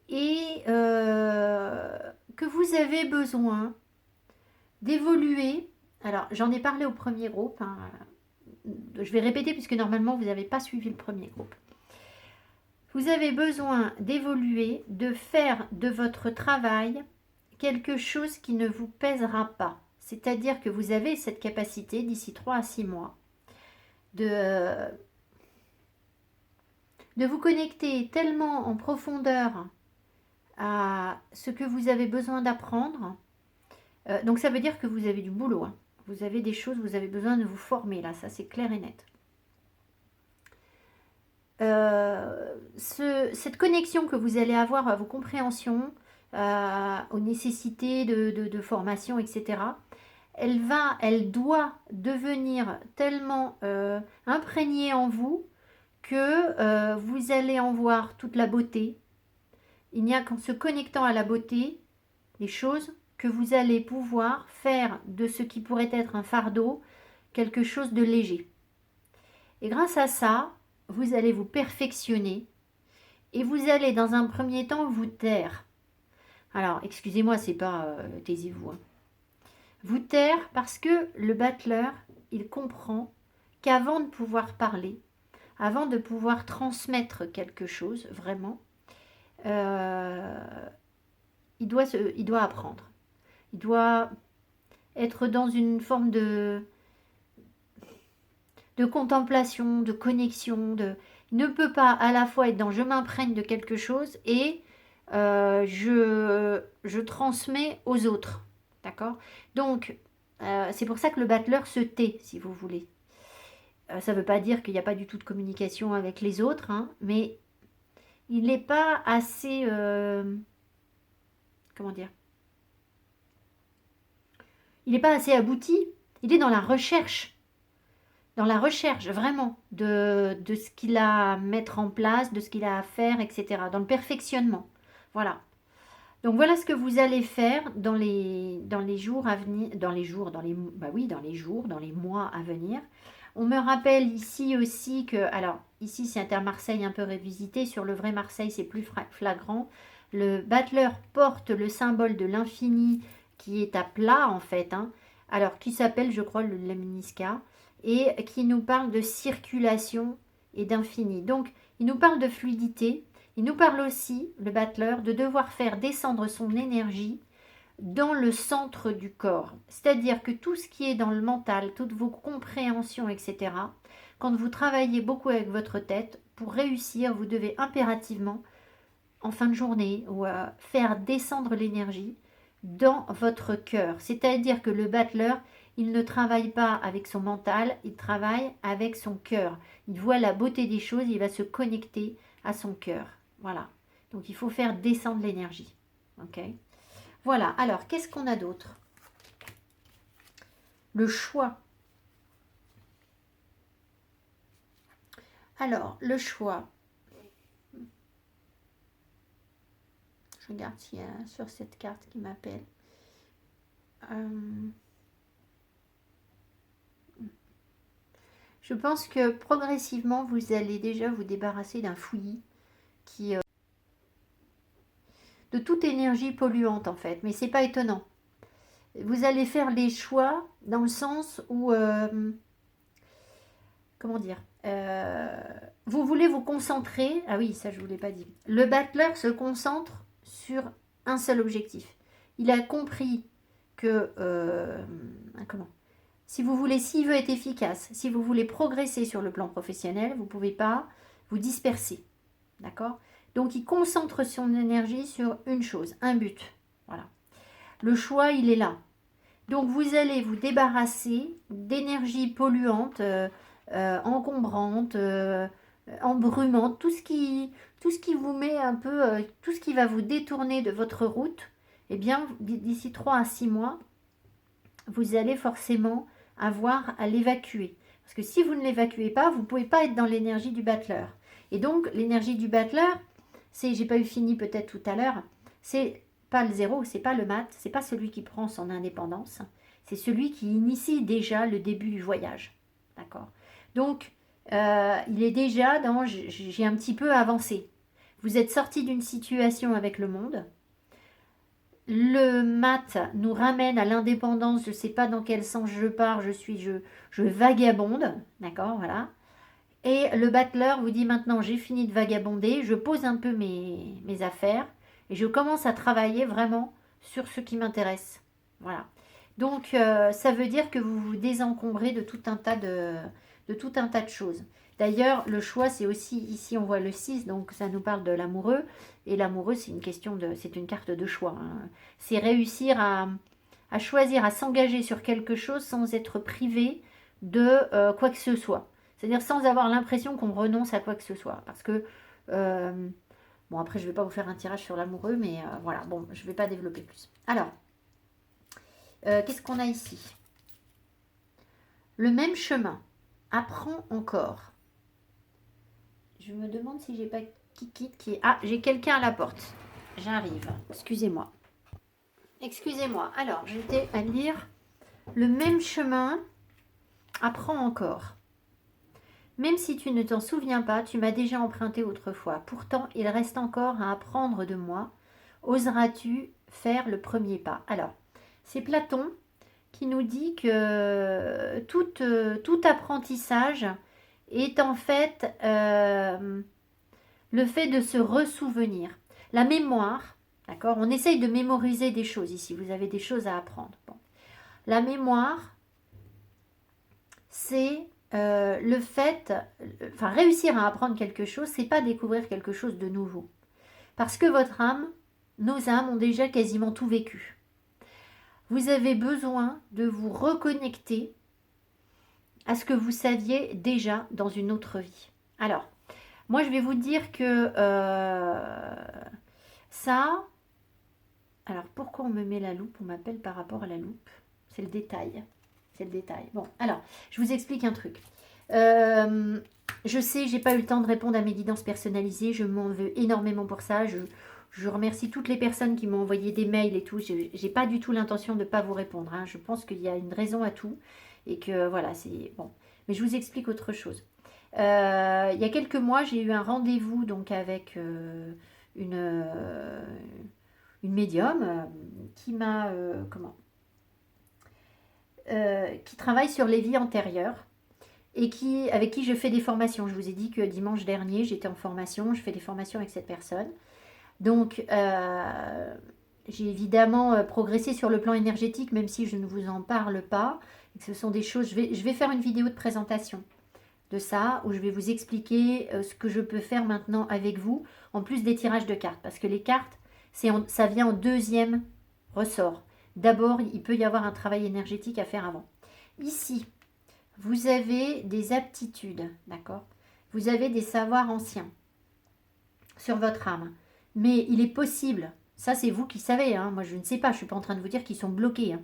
Speaker 1: Et que vous avez besoin d'évoluer. Alors, j'en ai parlé au premier groupe. Hein. Je vais répéter puisque normalement, vous n'avez pas suivi le premier groupe. Vous avez besoin d'évoluer, de faire de votre travail quelque chose qui ne vous pèsera pas. C'est-à-dire que vous avez cette capacité d'ici 3 à 6 mois de vous connecter tellement en profondeur à ce que vous avez besoin d'apprendre. Donc ça veut dire que vous avez du boulot. Hein. Vous avez des choses, vous avez besoin de vous former là, ça c'est clair et net. Cette connexion que vous allez avoir à vos compréhensions, aux nécessités de formation, etc., elle doit devenir tellement imprégnée en vous que vous allez en voir toute la beauté. Il n'y a qu'en se connectant à la beauté des choses que vous allez pouvoir faire de ce qui pourrait être un fardeau quelque chose de léger. Et grâce à ça, vous allez vous perfectionner et vous allez dans un premier temps vous taire. Alors, excusez-moi, c'est pas taisez-vous. Hein. Vous taire parce que le battleur, il comprend qu'avant de pouvoir parler, avant de pouvoir transmettre quelque chose, vraiment, il doit apprendre. Il doit être dans une forme de contemplation, de connexion. Il ne peut pas à la fois être dans je m'imprègne de quelque chose et je transmets aux autres. D'accord? Donc, c'est pour ça que le battleur se tait, si vous voulez. Ça ne veut pas dire qu'il n'y a pas du tout de communication avec les autres, hein, mais il n'est pas assez... comment dire? Il n'est pas assez abouti. Il est dans la recherche. Dans la recherche, vraiment, de ce qu'il a à mettre en place, de ce qu'il a à faire, etc. Dans le perfectionnement. Voilà. Donc voilà ce que vous allez faire dans les jours à venir, dans les mois à venir. On me rappelle ici aussi que, alors ici c'est Inter-Marseille un peu révisité, sur le vrai Marseille c'est plus flagrant. Le battleur porte le symbole de l'infini qui est à plat en fait, hein, alors qui s'appelle je crois le Lemnisca, et qui nous parle de circulation et d'infini. Donc il nous parle de fluidité. Il nous parle aussi, le battleur, de devoir faire descendre son énergie dans le centre du corps. C'est-à-dire que tout ce qui est dans le mental, toutes vos compréhensions, etc., quand vous travaillez beaucoup avec votre tête, pour réussir, vous devez impérativement, en fin de journée, faire descendre l'énergie dans votre cœur. C'est-à-dire que le battleur, il ne travaille pas avec son mental, il travaille avec son cœur. Il voit la beauté des choses, il va se connecter à son cœur. Voilà. Donc, il faut faire descendre l'énergie. OK ? Voilà. Alors, qu'est-ce qu'on a d'autre ? Le choix. Alors, le choix. Je regarde s'il y a sur cette carte qui m'appelle. Je pense que progressivement, vous allez déjà vous débarrasser d'un fouillis qui... de toute énergie polluante en fait, mais c'est pas étonnant. Vous allez faire les choix dans le sens où, comment dire, vous voulez vous concentrer, ah oui ça je vous l'ai pas dit, le battleur se concentre sur un seul objectif. Il a compris que, comment, si vous voulez, s'il veut être efficace, si vous voulez progresser sur le plan professionnel, vous ne pouvez pas vous disperser, d'accord ? Donc, il concentre son énergie sur une chose, un but. Voilà. Le choix, il est là. Donc, vous allez vous débarrasser d'énergie polluante, encombrante, embrumante, tout ce qui vous met un peu, tout ce qui va vous détourner de votre route, eh bien, d'ici 3 à 6 mois, vous allez forcément avoir à l'évacuer. Parce que si vous ne l'évacuez pas, vous ne pouvez pas être dans l'énergie du battleur. Et donc, l'énergie du battleur, c'est, j'ai pas eu fini peut-être tout à l'heure, c'est pas le zéro, c'est pas le mat, c'est pas celui qui prend son indépendance, c'est celui qui initie déjà le début du voyage. D'accord ? Donc, il est déjà dans j'ai un petit peu avancé. Vous êtes sorti d'une situation avec le monde. Le mat nous ramène à l'indépendance. Je ne sais pas dans quel sens je pars. Je vagabonde. D'accord, voilà. Et le battleur vous dit maintenant j'ai fini de vagabonder. Je pose un peu mes affaires et je commence à travailler vraiment sur ce qui m'intéresse. Voilà. Donc ça veut dire que vous vous désencombrez de tout un tas de choses. D'ailleurs, le choix, c'est aussi, ici on voit le 6, donc ça nous parle de l'amoureux. Et l'amoureux, c'est une carte de choix, hein. C'est réussir à choisir, à s'engager sur quelque chose sans être privé de quoi que ce soit. C'est-à-dire sans avoir l'impression qu'on renonce à quoi que ce soit. Parce que, bon après je ne vais pas vous faire un tirage sur l'amoureux, mais voilà, bon, je ne vais pas développer plus. Alors, qu'est-ce qu'on a ici? Le même chemin. Apprends encore. Je me demande si j'ai pas Kikit qui est... Ah, j'ai quelqu'un à la porte. J'arrive. Excusez-moi. Excusez-moi. Alors, j'étais à lire le même chemin. Apprends encore. Même si tu ne t'en souviens pas, tu m'as déjà emprunté autrefois. Pourtant, il reste encore à apprendre de moi. Oseras-tu faire le premier pas? Alors, c'est Platon qui nous dit que tout apprentissage est en fait le fait de se ressouvenir. La mémoire, d'accord? On essaye de mémoriser des choses ici. Vous avez des choses à apprendre. Bon. La mémoire, c'est le fait, enfin réussir à apprendre quelque chose, c'est pas découvrir quelque chose de nouveau. Parce que votre âme, nos âmes ont déjà quasiment tout vécu. Vous avez besoin de vous reconnecter à ce que vous saviez déjà dans une autre vie. Alors, moi je vais vous dire que ça... Alors, pourquoi on me met la loupe? On m'appelle par rapport à la loupe. C'est le détail. C'est le détail. Bon, alors, je vous explique un truc. Je sais, j'ai pas eu le temps de répondre à mes guidances personnalisées. Je m'en veux énormément pour ça. Je remercie toutes les personnes qui m'ont envoyé des mails et tout. J'ai pas du tout l'intention de ne pas vous répondre, hein. Je pense qu'il y a une raison à tout. Et que voilà, c'est bon. Mais je vous explique autre chose. Il y a quelques mois, j'ai eu un rendez-vous donc avec une médium qui m'a qui travaille sur les vies antérieures et avec qui je fais des formations. Je vous ai dit que dimanche dernier, j'étais en formation, je fais des formations avec cette personne. Donc, j'ai évidemment progressé sur le plan énergétique, même si je ne vous en parle pas. Et que ce sont des choses... Je vais faire une vidéo de présentation de ça, où je vais vous expliquer ce que je peux faire maintenant avec vous, en plus des tirages de cartes. Parce que les cartes, ça vient en deuxième ressort. D'abord, il peut y avoir un travail énergétique à faire avant. Ici, vous avez des aptitudes, d'accord? Vous avez des savoirs anciens sur votre âme. Mais il est possible, ça c'est vous qui savez, hein, moi je ne sais pas, je ne suis pas en train de vous dire qu'ils sont bloqués, hein.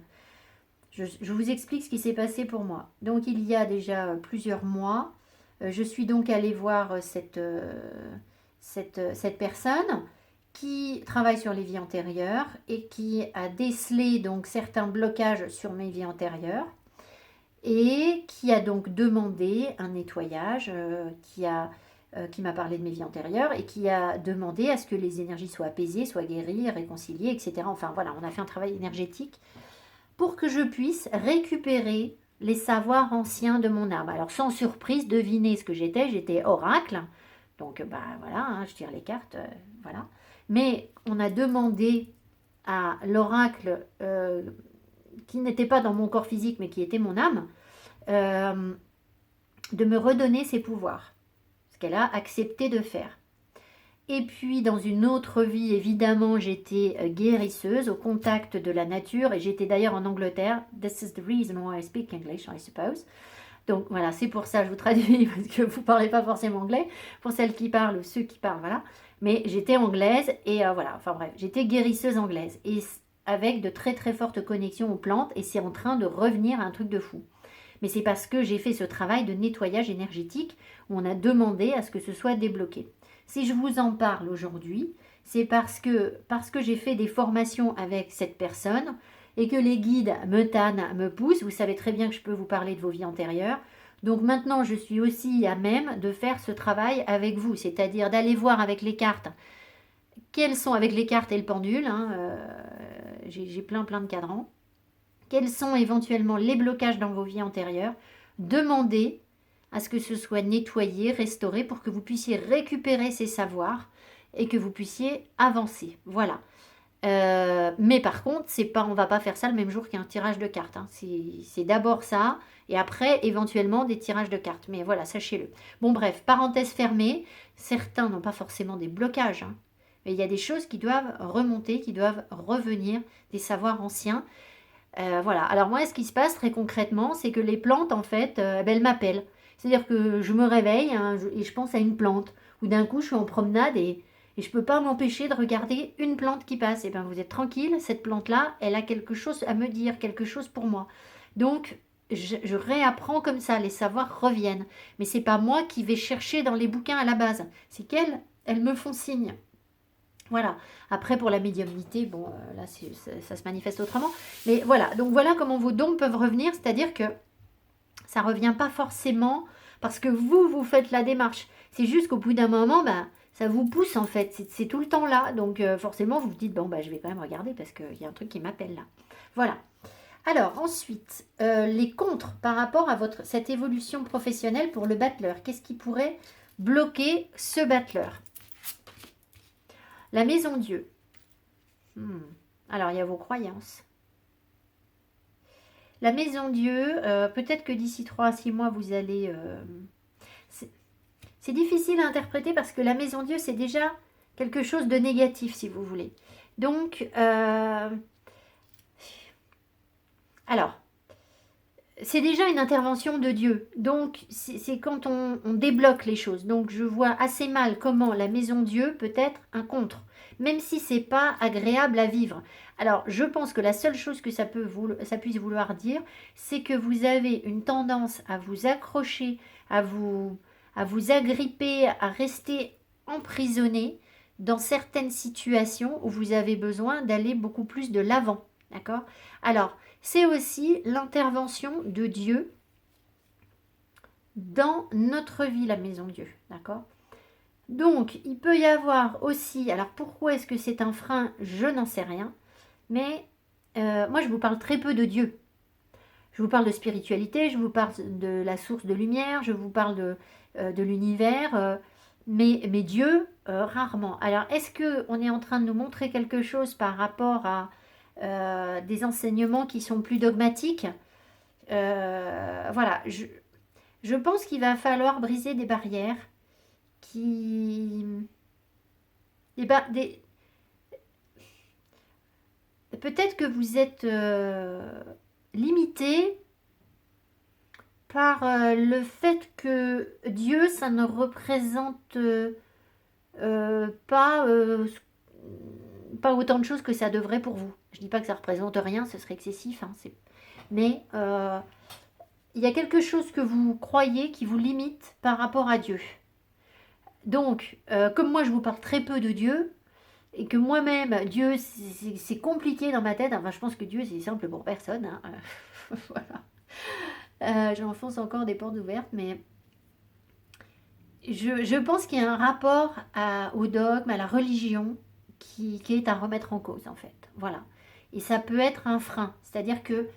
Speaker 1: Je vous explique ce qui s'est passé pour moi. Donc il y a déjà plusieurs mois, je suis donc allée voir cette personne qui travaille sur les vies antérieures et qui a décelé donc certains blocages sur mes vies antérieures et qui a donc demandé un nettoyage, qui m'a parlé de mes vies antérieures et qui a demandé à ce que les énergies soient apaisées, soient guéries, réconciliées, etc. Enfin voilà, on a fait un travail énergétique pour que je puisse récupérer les savoirs anciens de mon âme. Alors sans surprise, devinez ce que j'étais oracle. Donc bah voilà, hein, je tire les cartes, voilà. Mais on a demandé à l'oracle qui n'était pas dans mon corps physique mais qui était mon âme, de me redonner ses pouvoirs. Ce qu'elle a accepté de faire. Et puis dans une autre vie, évidemment, j'étais guérisseuse au contact de la nature et j'étais d'ailleurs en Angleterre. This is the reason why I speak English, I suppose. Donc voilà, c'est pour ça, je vous traduis parce que vous ne parlez pas forcément anglais, pour celles qui parlent ou ceux qui parlent, voilà. Mais j'étais anglaise et voilà, enfin bref, j'étais guérisseuse anglaise et avec de très très fortes connexions aux plantes et c'est en train de revenir à un truc de fou. Mais c'est parce que j'ai fait ce travail de nettoyage énergétique où on a demandé à ce que ce soit débloqué. Si je vous en parle aujourd'hui, c'est parce que j'ai fait des formations avec cette personne et que les guides me tannent, me poussent. Vous savez très bien que je peux vous parler de vos vies antérieures. Donc maintenant, je suis aussi à même de faire ce travail avec vous, c'est-à-dire d'aller voir avec les cartes, quelles sont, avec les cartes et le pendule, hein, j'ai plein de cadrans, quels sont éventuellement les blocages dans vos vies antérieures, demandez à ce que ce soit nettoyé, restauré, pour que vous puissiez récupérer ces savoirs et que vous puissiez avancer. Voilà. Mais par contre, c'est pas, on va pas faire ça le même jour qu'un tirage de cartes, hein. C'est d'abord ça, et après, éventuellement, des tirages de cartes. Mais voilà, sachez-le. Bon, bref, parenthèse fermée. Certains n'ont pas forcément des blocages, hein. Mais il y a des choses qui doivent remonter, qui doivent revenir, des savoirs anciens. Voilà. Alors moi, ce qui se passe très concrètement, c'est que les plantes, en fait, ben, elles m'appellent. C'est-à-dire que je me réveille, hein, et je pense à une plante. Ou d'un coup, je suis en promenade et je ne peux pas m'empêcher de regarder une plante qui passe. Et bien, vous êtes tranquille, cette plante-là, elle a quelque chose à me dire, quelque chose pour moi. Donc, je réapprends comme ça, les savoirs reviennent. Mais c'est pas moi qui vais chercher dans les bouquins à la base. C'est qu'elles, elles me font signe. Voilà. Après, pour la médiumnité, bon, là, ça se manifeste autrement. Mais voilà. Donc, voilà comment vos dons peuvent revenir. C'est-à-dire que ça ne revient pas forcément parce que vous faites la démarche. C'est juste qu'au bout d'un moment, ben, ça vous pousse en fait. C'est tout le temps là. Donc, forcément, vous vous dites, bon, ben, je vais quand même regarder parce qu'il y a un truc qui m'appelle là. Voilà. Alors, ensuite, les contres par rapport à cette évolution professionnelle pour le battleur. Qu'est-ce qui pourrait bloquer ce battleur? La maison Dieu. Alors, il y a vos croyances. La maison Dieu, peut-être que d'ici 3 à 6 mois, vous allez... c'est difficile à interpréter parce que la maison Dieu, c'est déjà quelque chose de négatif, si vous voulez. Donc, alors, c'est déjà une intervention de Dieu. Donc, c'est quand on débloque les choses. Donc, je vois assez mal comment la maison Dieu peut être un contre, même si c'est pas agréable à vivre. Alors, je pense que la seule chose que ça puisse vouloir dire, c'est que vous avez une tendance à vous accrocher, à vous agripper, à rester emprisonné dans certaines situations où vous avez besoin d'aller beaucoup plus de l'avant. D'accord? Alors, c'est aussi l'intervention de Dieu dans notre vie, la maison Dieu. D'accord? Donc, il peut y avoir aussi, alors pourquoi est-ce que c'est un frein? Je n'en sais rien. Mais moi, je vous parle très peu de Dieu. Je vous parle de spiritualité, je vous parle de la source de lumière, je vous parle de l'univers, mais Dieu, rarement. Alors, est-ce qu'on est en train de nous montrer quelque chose par rapport à des enseignements qui sont plus dogmatiques? Voilà, je pense qu'il va falloir briser des barrières qui... Peut-être que vous êtes limité par le fait que Dieu, ça ne représente pas autant de choses que ça devrait pour vous. Je ne dis pas que ça représente rien, ce serait excessif, hein, mais il y a quelque chose que vous croyez qui vous limite par rapport à Dieu. Donc, comme moi je vous parle très peu de Dieu, et que moi-même, Dieu, c'est compliqué dans ma tête, enfin je pense que Dieu c'est simple pour personne, hein. Voilà. J'enfonce encore des portes ouvertes, mais je pense qu'il y a un rapport au dogme, à la religion, qui est à remettre en cause, en fait. Voilà. Et ça peut être un frein. C'est-à-dire que,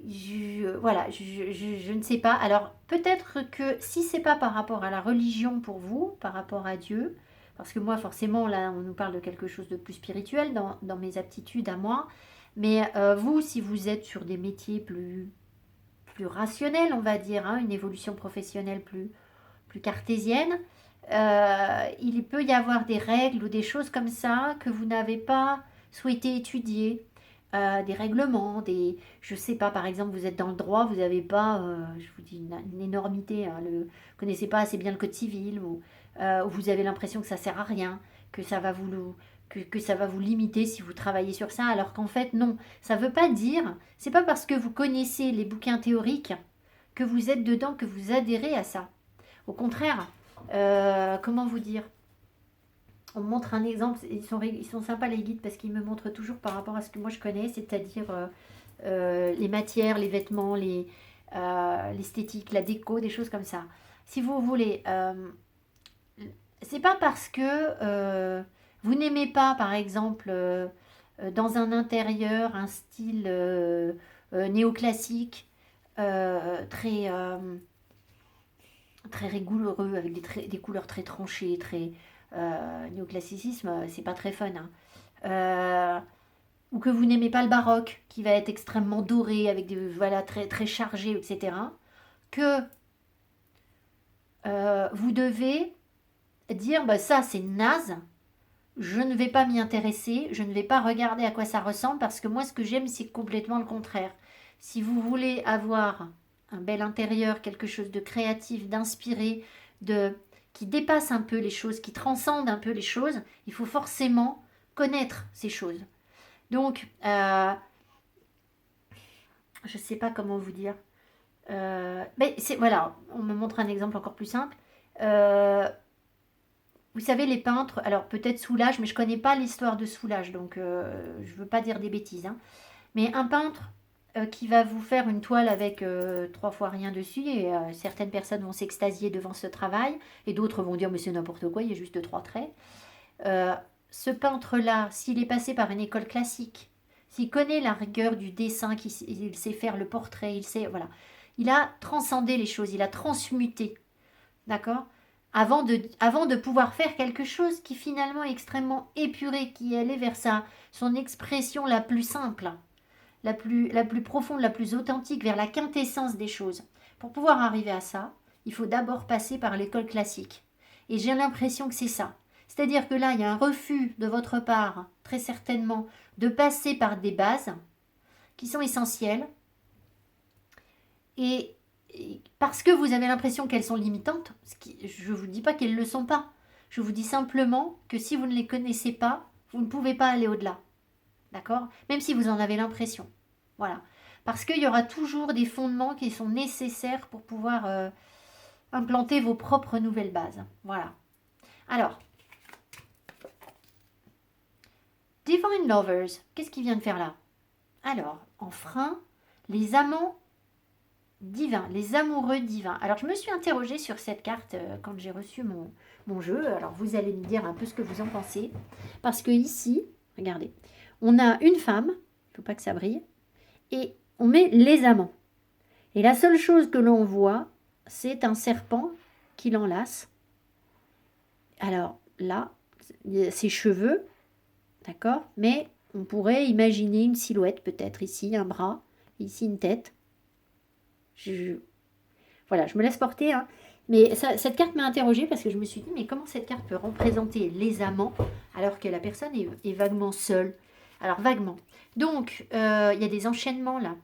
Speaker 1: je ne sais pas. Alors, peut-être que si c'est pas par rapport à la religion pour vous, par rapport à Dieu, parce que moi, forcément, là, on nous parle de quelque chose de plus spirituel dans mes aptitudes à moi. Mais vous, si vous êtes sur des métiers plus rationnels, on va dire, hein, une évolution professionnelle plus cartésienne, il peut y avoir des règles ou des choses comme ça que vous n'avez pas souhaité étudier, des règlements, je sais pas, par exemple, vous êtes dans le droit, vous n'avez pas, je vous dis une énormité, hein, vous connaissez pas assez bien le code civil, ou vous avez l'impression que ça sert à rien, que ça va que ça va vous limiter si vous travaillez sur ça, alors qu'en fait non, ça veut pas dire, c'est pas parce que vous connaissez les bouquins théoriques que vous êtes dedans, que vous adhérez à ça. Au contraire, comment vous dire? On me montre un exemple, ils sont sympas les guides parce qu'ils me montrent toujours par rapport à ce que moi je connais, c'est-à-dire les matières, les vêtements, l'esthétique, la déco, des choses comme ça. Si vous voulez, c'est pas parce que vous n'aimez pas, par exemple, dans un intérieur, un style néoclassique, très, très rigoureux, avec des couleurs très tranchées, très néoclassicisme, c'est pas très fun, hein. Ou que vous n'aimez pas le baroque, qui va être extrêmement doré, avec des voilà très très chargé, etc. Que vous devez dire bah, ça c'est naze, je ne vais pas m'y intéresser, je ne vais pas regarder à quoi ça ressemble parce que moi ce que j'aime c'est complètement le contraire. Si vous voulez avoir un bel intérieur, quelque chose de créatif, d'inspiré, de qui dépasse un peu les choses, qui transcende un peu les choses, il faut forcément connaître ces choses. Donc, je ne sais pas comment vous dire. Mais c'est voilà, on me montre un exemple encore plus simple. Euh, Vous savez, les peintres, alors peut-être Soulages, mais je ne connais pas l'histoire de Soulages, donc je ne veux pas dire des bêtises, hein. Mais un peintre qui va vous faire une toile avec 3 fois rien dessus, et certaines personnes vont s'extasier devant ce travail, et d'autres vont dire mais c'est n'importe quoi, il y a juste 3 traits. Euh, Ce peintre-là, s'il est passé par une école classique, s'il connaît la rigueur du dessin, il sait faire le portrait, il sait, voilà, il a transcendé les choses, il a transmuté, d'accord, avant de pouvoir faire quelque chose qui finalement est extrêmement épuré, qui allait vers son expression la plus simple, la plus profonde, la plus authentique, vers la quintessence des choses. Pour pouvoir arriver à ça, il faut d'abord passer par l'école classique. Et j'ai l'impression que c'est ça. C'est-à-dire que là, il y a un refus de votre part, très certainement, de passer par des bases qui sont essentielles. Et parce que vous avez l'impression qu'elles sont limitantes, je ne vous dis pas qu'elles ne le sont pas. Je vous dis simplement que si vous ne les connaissez pas, vous ne pouvez pas aller au-delà. D'accord? Même si vous en avez l'impression. Voilà. Parce qu'il y aura toujours des fondements qui sont nécessaires pour pouvoir implanter vos propres nouvelles bases. Voilà. Alors, Divine Lovers, qu'est-ce qu'il vient de faire là? Alors, en frein, les amants divins, les amoureux divins. Alors, je me suis interrogée sur cette carte quand j'ai reçu mon jeu. Alors, vous allez me dire un peu ce que vous en pensez. Parce que ici, regardez, on a une femme, il ne faut pas que ça brille, et on met les amants. Et la seule chose que l'on voit, c'est un serpent qui l'enlace. Alors là, ses cheveux, d'accord, mais on pourrait imaginer une silhouette peut-être ici, un bras, ici une tête. Voilà, je me laisse porter, hein. Mais cette carte m'a interrogée parce que je me suis dit, mais comment cette carte peut représenter les amants alors que la personne est vaguement seule? Alors vaguement. Donc, il y a des enchaînements là.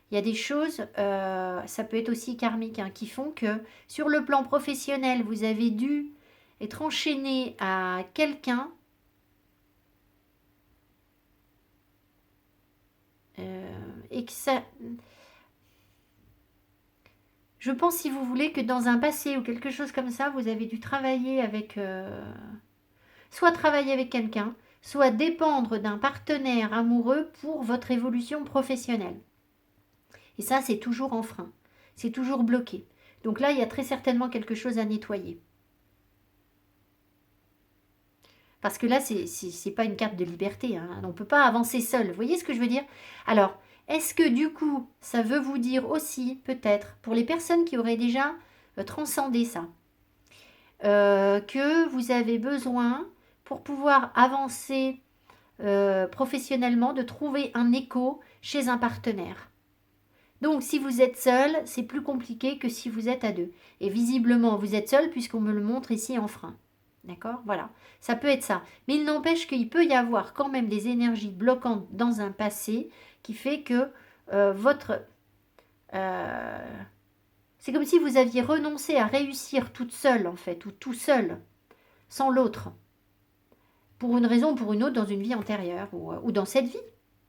Speaker 1: Il y a des choses, ça peut être aussi karmique, hein, qui font que sur le plan professionnel, vous avez dû être enchaîné à quelqu'un et que ça... Je pense, si vous voulez, que dans un passé ou quelque chose comme ça, vous avez dû travailler avec... soit travailler avec quelqu'un, soit dépendre d'un partenaire amoureux pour votre évolution professionnelle. Et ça, c'est toujours en frein. C'est toujours bloqué. Donc là, il y a très certainement quelque chose à nettoyer. Parce que là, c'est pas une carte de liberté, hein. On ne peut pas avancer seul. Vous voyez ce que je veux dire? Alors, est-ce que du coup, ça veut vous dire aussi, peut-être, pour les personnes qui auraient déjà transcendé ça, que vous avez besoin, pour pouvoir avancer professionnellement, de trouver un écho chez un partenaire? Donc, si vous êtes seul, c'est plus compliqué que si vous êtes à deux. Et visiblement, vous êtes seul puisqu'on me le montre ici en frein. D'accord? Voilà. Ça peut être ça. Mais il n'empêche qu'il peut y avoir quand même des énergies bloquantes dans un passé qui fait que votre... c'est comme si vous aviez renoncé à réussir toute seule, en fait, ou tout seul, sans l'autre. Pour une raison ou pour une autre dans une vie antérieure, ou dans cette vie,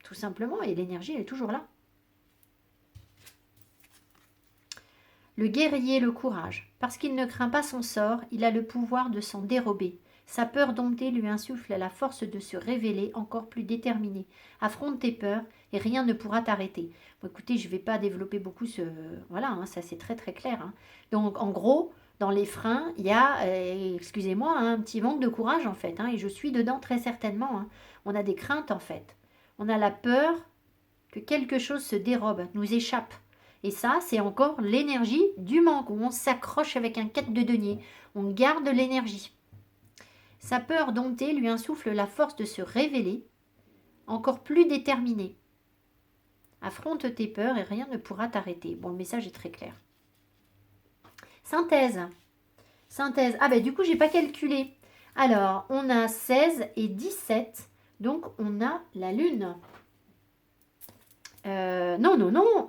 Speaker 1: tout simplement. Et l'énergie, elle est toujours là. Le guerrier, le courage. Parce qu'il ne craint pas son sort, il a le pouvoir de s'en dérober. Sa peur domptée lui insuffle la force de se révéler encore plus déterminée. Affronte tes peurs et rien ne pourra t'arrêter. Bon, écoutez, je ne vais pas développer beaucoup ce... Voilà, hein, ça c'est très très clair. Hein. Donc en gros, dans les freins, il y a, excusez-moi, hein, un petit manque de courage en fait. Hein, et je suis dedans très certainement. Hein. On a des craintes en fait. On a la peur que quelque chose se dérobe, nous échappe. Et ça, c'est encore l'énergie du manque, où on s'accroche avec un 4 de denier. On garde l'énergie. Sa peur domptée lui insuffle la force de se révéler, encore plus déterminée. Affronte tes peurs et rien ne pourra t'arrêter. Bon, le message est très clair. Synthèse. Synthèse. Ah ben du coup, j'ai pas calculé. Alors, on a 16 et 17. Donc, on a la Lune. Non,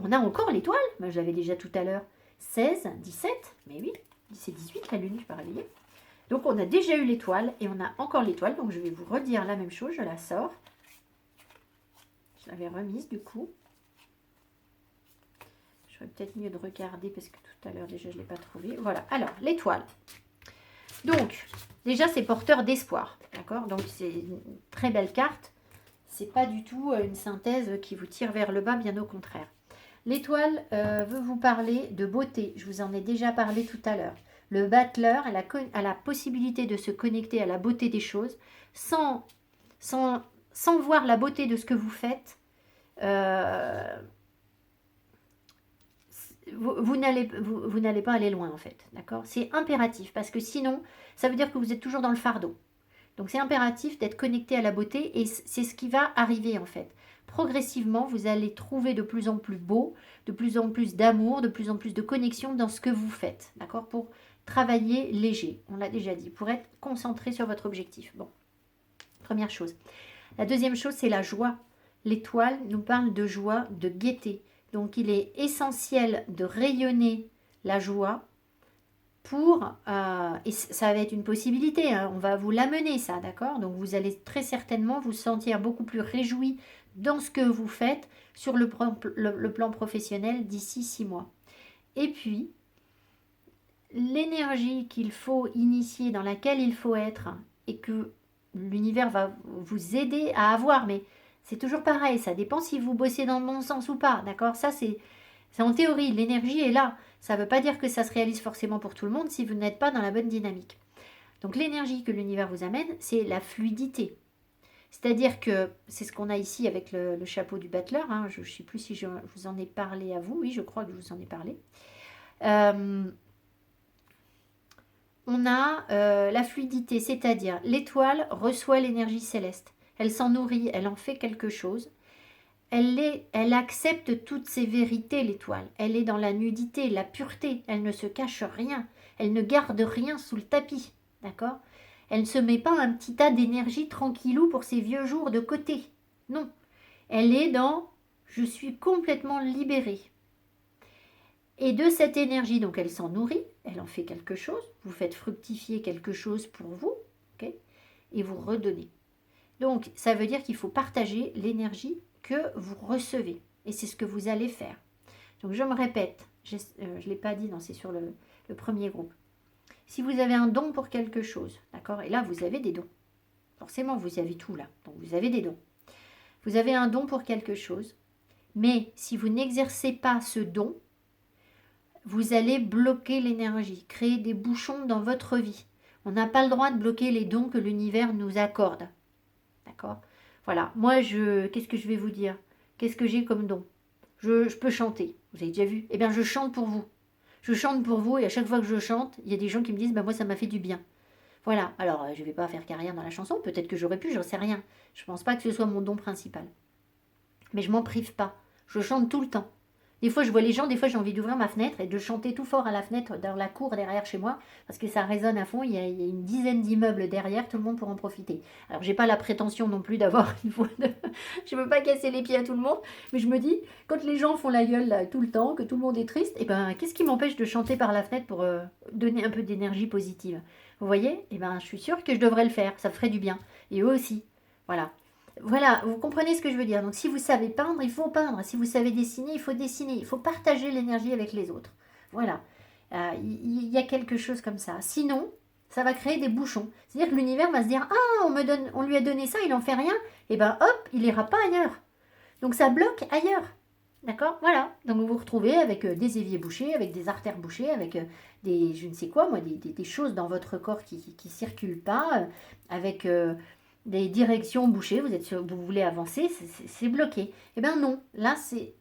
Speaker 1: on a encore l'étoile. Moi, j'avais déjà tout à l'heure. 16, 17. Mais oui, c'est 18 la Lune, je suis pas réveillée. Donc, on a déjà eu l'étoile et on a encore l'étoile. Donc, je vais vous redire la même chose. Je la sors. Je l'avais remise du coup. J'aurais peut-être mieux de regarder parce que tout à l'heure, déjà, je ne l'ai pas trouvée. Voilà. Alors, l'étoile. Donc, déjà, c'est porteur d'espoir. D'accord? Donc, c'est une très belle carte. C'est pas du tout une synthèse qui vous tire vers le bas, bien au contraire. L'étoile veut vous parler de beauté. Je vous en ai déjà parlé tout à l'heure. Le battleur a la possibilité de se connecter à la beauté des choses sans voir la beauté de ce que vous faites. Vous n'allez pas aller loin en fait. D'accord? C'est impératif parce que sinon, ça veut dire que vous êtes toujours dans le fardeau. Donc c'est impératif d'être connecté à la beauté et c'est ce qui va arriver en fait. Progressivement, vous allez trouver de plus en plus beau, de plus en plus d'amour, de plus en plus de connexion dans ce que vous faites. D'accord? Pour travailler léger, on l'a déjà dit, pour être concentré sur votre objectif. Bon, première chose. La deuxième chose, c'est la joie. L'étoile nous parle de joie, de gaieté. Donc il est essentiel de rayonner la joie pour, et ça va être une possibilité, hein, on va vous l'amener ça, d'accord? Donc vous allez très certainement vous sentir beaucoup plus réjoui dans ce que vous faites sur le plan professionnel d'ici 6 mois. Et puis, l'énergie qu'il faut initier, dans laquelle il faut être, et que l'univers va vous aider à avoir, mais c'est toujours pareil, ça dépend si vous bossez dans le bon sens ou pas, d'accord? Ça c'est en théorie, l'énergie est là. Ça ne veut pas dire que ça se réalise forcément pour tout le monde si vous n'êtes pas dans la bonne dynamique. Donc l'énergie que l'univers vous amène, c'est la fluidité. C'est-à-dire que c'est ce qu'on a ici avec le chapeau du battleur. Hein. Je ne sais plus si je vous en ai parlé à vous. Oui, je crois que je vous en ai parlé. On a la fluidité, c'est-à-dire l'étoile reçoit l'énergie céleste. Elle s'en nourrit, elle en fait quelque chose. Elle accepte toutes ces vérités, l'étoile. Elle est dans la nudité, la pureté. Elle ne se cache rien. Elle ne garde rien sous le tapis. D'accord? Elle ne se met pas un petit tas d'énergie tranquillou pour ses vieux jours de côté. Non. Elle est dans « je suis complètement libérée ». Et de cette énergie, donc elle s'en nourrit, elle en fait quelque chose. Vous faites fructifier quelque chose pour vous, okay? Et vous redonnez. Donc, ça veut dire qu'il faut partager l'énergie que vous recevez. Et c'est ce que vous allez faire. Donc, je me répète, je ne l'ai pas dit, non, c'est sur le premier groupe. Si vous avez un don pour quelque chose, d'accord? Et là, vous avez des dons. Forcément, vous avez tout là. Donc, vous avez des dons. Vous avez un don pour quelque chose. Mais si vous n'exercez pas ce don, vous allez bloquer l'énergie, créer des bouchons dans votre vie. On n'a pas le droit de bloquer les dons que l'univers nous accorde. D'accord? Voilà, moi, qu'est-ce que je vais vous dire? Qu'est-ce que j'ai comme don? Je peux chanter, vous avez déjà vu? Eh bien, je chante pour vous. Je chante pour vous et à chaque fois que je chante, il y a des gens qui me disent, bah, moi, ça m'a fait du bien. Voilà, alors je ne vais pas faire carrière dans la chanson, peut-être que j'aurais pu, j'en sais rien. Je ne pense pas que ce soit mon don principal. Mais je m'en prive pas, je chante tout le temps. Des fois, je vois les gens, des fois, j'ai envie d'ouvrir ma fenêtre et de chanter tout fort à la fenêtre dans la cour derrière chez moi, parce que ça résonne à fond, il y a une dizaine d'immeubles derrière, tout le monde pourra en profiter. Alors, j'ai pas la prétention non plus d'avoir une voix de... Je veux pas casser les pieds à tout le monde, mais je me dis, quand les gens font la gueule là, tout le temps, que tout le monde est triste, et ben, qu'est-ce qui m'empêche de chanter par la fenêtre pour donner un peu d'énergie positive? Vous voyez? Et ben, je suis sûre que je devrais le faire, ça me ferait du bien. Et eux aussi. Voilà. Voilà, vous comprenez ce que je veux dire. Donc si vous savez peindre, il faut peindre. Si vous savez dessiner, il faut dessiner. Il faut partager l'énergie avec les autres. Voilà. Il y a quelque chose comme ça. Sinon, Ça va créer des bouchons. C'est-à-dire que l'univers va se dire, ah, on lui a donné ça, il n'en fait rien. Et ben hop, il ira pas ailleurs. Donc ça bloque ailleurs. D'accord. Voilà. Donc vous vous retrouvez avec des éviers bouchés, avec des artères bouchées, avec des, je ne sais quoi, moi, des choses dans votre corps qui ne circulent pas, avec des directions bouchées. Vous voulez avancer, c'est bloqué. Eh bien non, là c'est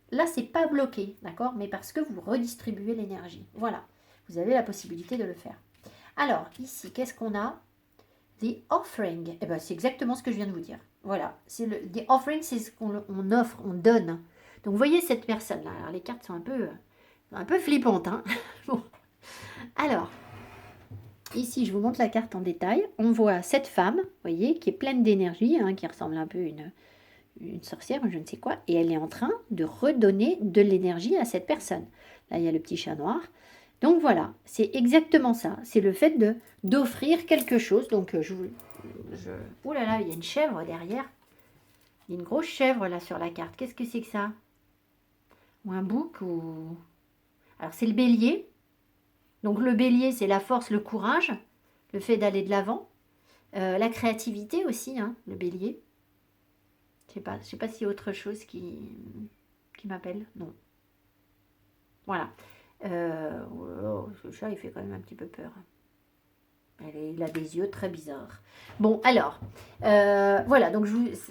Speaker 1: pas bloqué, d'accord. Mais parce que vous redistribuez l'énergie. Voilà. Vous avez la possibilité de le faire. Alors ici, qu'est-ce qu'on a? The offering. Eh ben c'est exactement ce que je viens de vous dire. Voilà. The offering, c'est ce qu'on offre, on donne. Donc, vous voyez cette personne-là. Alors, les cartes sont un peu flippantes. Hein. Bon. Alors, ici, je vous montre la carte en détail. On voit cette femme, vous voyez, qui est pleine d'énergie, hein, qui ressemble un peu à une sorcière, je ne sais quoi. Et elle est en train de redonner de l'énergie à cette personne. Là, il y a le petit chat noir. Donc, voilà, c'est exactement ça. C'est le fait d'offrir quelque chose. Donc, ouh là là, il y a une chèvre derrière. Il y a une grosse chèvre là sur la carte. Qu'est-ce que c'est que ça? Ou un bouc ou... Alors c'est le bélier. Donc le bélier, c'est la force, le courage, le fait d'aller de l'avant. La créativité aussi, hein, le bélier. Je sais pas s'il y a autre chose qui m'appelle. Non. Voilà. Ce chat, il fait quand même un petit peu peur. Il a des yeux très bizarres. Bon, alors, voilà, donc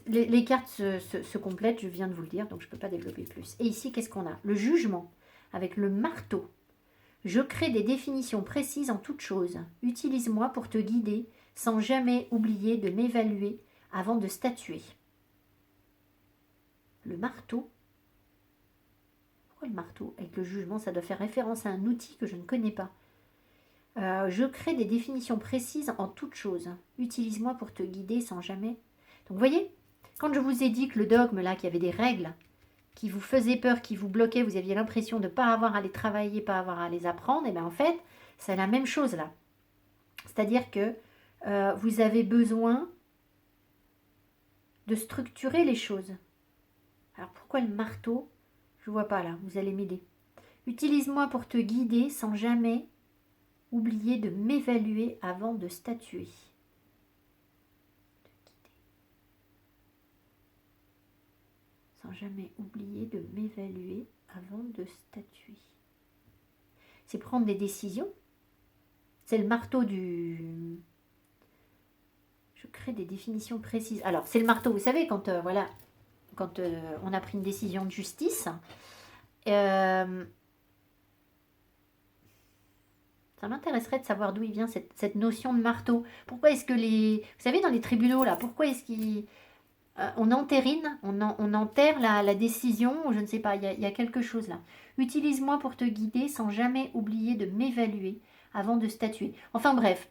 Speaker 1: les cartes se complètent, je viens de vous le dire, donc je ne peux pas développer plus. Et ici, qu'est-ce qu'on a? Le jugement, avec le marteau. Je crée des définitions précises en toutes choses. Utilise-moi pour te guider, sans jamais oublier de m'évaluer avant de statuer. Le marteau. Pourquoi le marteau? Avec le jugement, ça doit faire référence à un outil que je ne connais pas. Je crée des définitions précises en toutes choses. Utilise-moi pour te guider sans jamais. Donc, vous voyez, quand je vous ai dit que le dogme, là, qu'il y avait des règles qui vous faisaient peur, qui vous bloquaient, vous aviez l'impression de ne pas avoir à les travailler, pas avoir à les apprendre, et bien en fait, c'est la même chose là. C'est-à-dire que vous avez besoin de structurer les choses. Alors, pourquoi le marteau? Je ne vois pas là, vous allez m'aider. Utilise-moi pour te guider sans jamais oublier de m'évaluer avant de statuer. Sans jamais oublier de m'évaluer avant de statuer. C'est prendre des décisions. C'est le marteau du... Je crée des définitions précises. Alors, c'est le marteau, vous savez, quand on a pris une décision de justice, ça m'intéresserait de savoir d'où il vient cette notion de marteau. Pourquoi est-ce que vous savez, dans les tribunaux, là, pourquoi est-ce qu'on entérine, on enterre la décision, ou je ne sais pas, il y a quelque chose là. Utilise-moi pour te guider sans jamais oublier de m'évaluer avant de statuer. Enfin bref,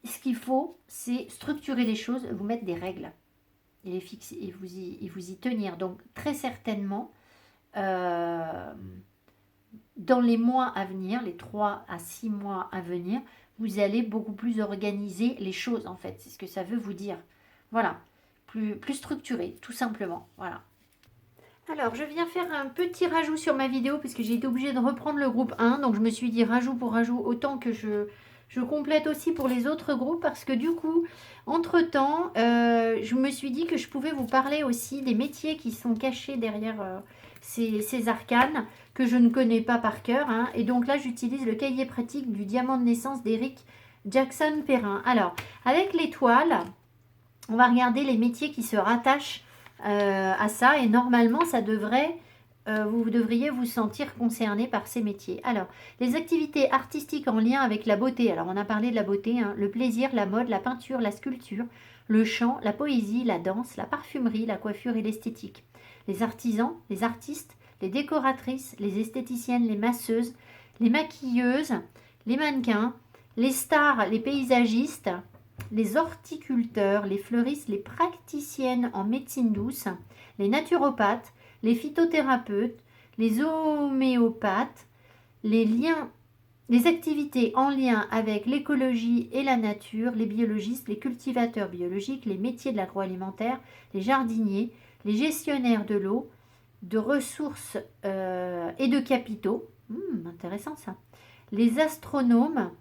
Speaker 1: ce qu'il faut, c'est structurer les choses, vous mettre des règles et les fixer et vous y tenir. Donc très certainement, dans les mois à venir, les 3 à 6 mois à venir, vous allez beaucoup plus organiser les choses en fait. C'est ce que ça veut vous dire. Voilà, plus structuré, tout simplement. Voilà. Alors, je viens faire un petit rajout sur ma vidéo puisque j'ai été obligée de reprendre le groupe 1. Donc, je me suis dit rajout pour rajout, autant que je complète aussi pour les autres groupes parce que du coup, entre-temps, je me suis dit que je pouvais vous parler aussi des métiers qui sont cachés derrière ces arcanes que je ne connais pas par cœur. Hein. Et donc là, j'utilise le cahier pratique du diamant de naissance d'Eric Jackson Perrin. Alors, avec l'étoile, on va regarder les métiers qui se rattachent à ça. Et normalement, ça devrait... vous devriez vous sentir concerné par ces métiers. Alors, les activités artistiques en lien avec la beauté. Alors, on a parlé de la beauté, hein, le plaisir, la mode, la peinture, la sculpture, le chant, la poésie, la danse, la parfumerie, la coiffure et l'esthétique. Les artisans, les artistes, les décoratrices, les esthéticiennes, les masseuses, les maquilleuses, les mannequins, les stars, les paysagistes, les horticulteurs, les fleuristes, les praticiennes en médecine douce, les naturopathes, les phytothérapeutes, les homéopathes, les activités en lien avec l'écologie et la nature, les biologistes, les cultivateurs biologiques, les métiers de l'agroalimentaire, les jardiniers, les gestionnaires de l'eau, de ressources et de capitaux. Intéressant ça. Les astronomes,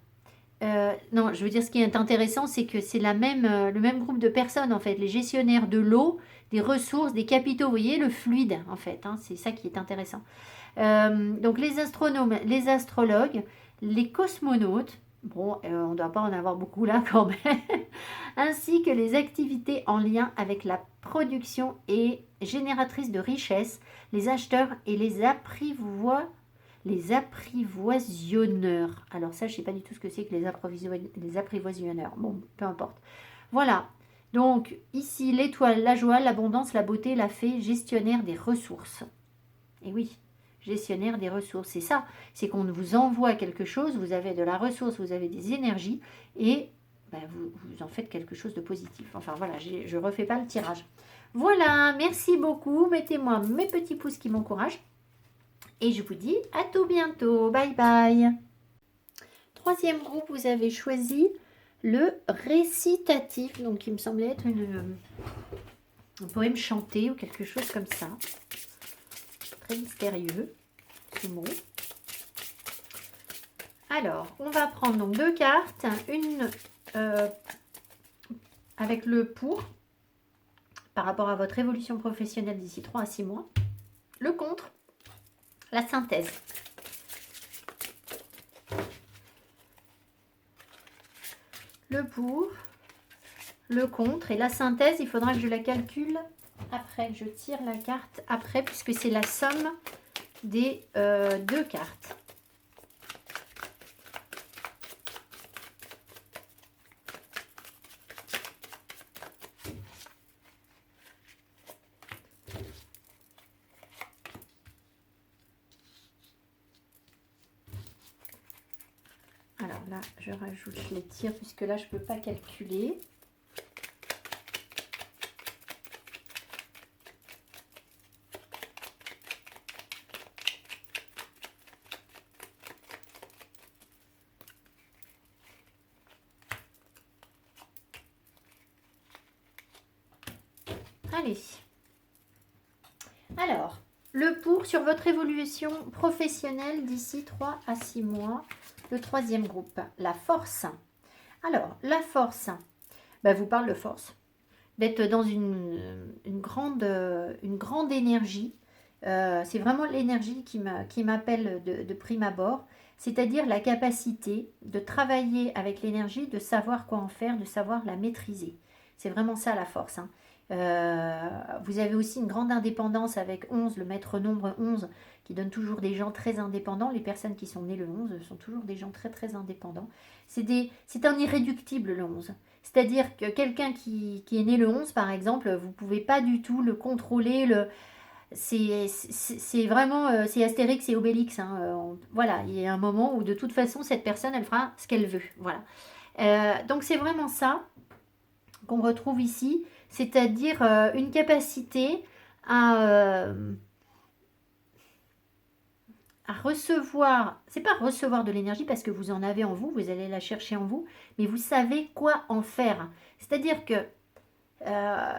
Speaker 1: Non, je veux dire, ce qui est intéressant, c'est que c'est le même groupe de personnes, en fait. Les gestionnaires de l'eau, des ressources, des capitaux. Vous voyez, le fluide, en fait. Hein, c'est ça qui est intéressant. Donc, les astronomes, les astrologues, les cosmonautes. Bon, on ne doit pas en avoir beaucoup là quand même. Ainsi que les activités en lien avec la production et génératrice de richesses, les acheteurs et les apprivoisionneurs. Alors ça, je ne sais pas du tout ce que c'est que les apprivoisionneurs. Bon, peu importe. Voilà. Donc, ici, l'étoile, la joie, l'abondance, la beauté, la fée, gestionnaire des ressources. Et oui, gestionnaire des ressources. C'est ça. C'est qu'on vous envoie quelque chose, vous avez de la ressource, vous avez des énergies, et ben, vous en faites quelque chose de positif. Enfin, voilà, je ne refais pas le tirage. Voilà, merci beaucoup. Mettez-moi mes petits pouces qui m'encouragent. Et je vous dis à tout bientôt. Bye bye. Troisième groupe, vous avez choisi le récitatif. Donc, il me semblait être un poème chanté ou quelque chose comme ça. Très mystérieux, ce mot. Alors, on va prendre donc 2 cartes. Une avec le pour, par rapport à votre évolution professionnelle d'ici 3 à 6 mois. Le contre, la synthèse. Le pour, le contre et la synthèse, il faudra que je la calcule après. Je tire la carte après puisque c'est la somme des 2 cartes. Alors là, je rajoute, je les tire puisque là, je ne peux pas calculer. Allez. Alors, le pour sur votre évolution professionnelle d'ici 3 à 6 mois. Le troisième groupe, la force. Alors, la force, vous parle de force. D'être dans une grande énergie. C'est vraiment l'énergie qui m'appelle de prime abord. C'est-à-dire la capacité de travailler avec l'énergie, de savoir quoi en faire, de savoir la maîtriser. C'est vraiment ça la force. Hein. Vous avez aussi une grande indépendance avec 11, le maître nombre 11, qui donne toujours des gens très indépendants. Les personnes qui sont nées le 11 sont toujours des gens très très indépendants. C'est un irréductible le 11. C'est-à-dire que quelqu'un qui est né le 11, par exemple, vous ne pouvez pas du tout le contrôler. C'est vraiment, c'est Astérix et Obélix. Hein. Voilà, il y a un moment où de toute façon, cette personne, elle fera ce qu'elle veut. Voilà. Donc c'est vraiment ça qu'on retrouve ici, c'est-à-dire une capacité à recevoir, c'est pas recevoir de l'énergie parce que vous en avez en vous, vous allez la chercher en vous, mais vous savez quoi en faire. C'est-à-dire que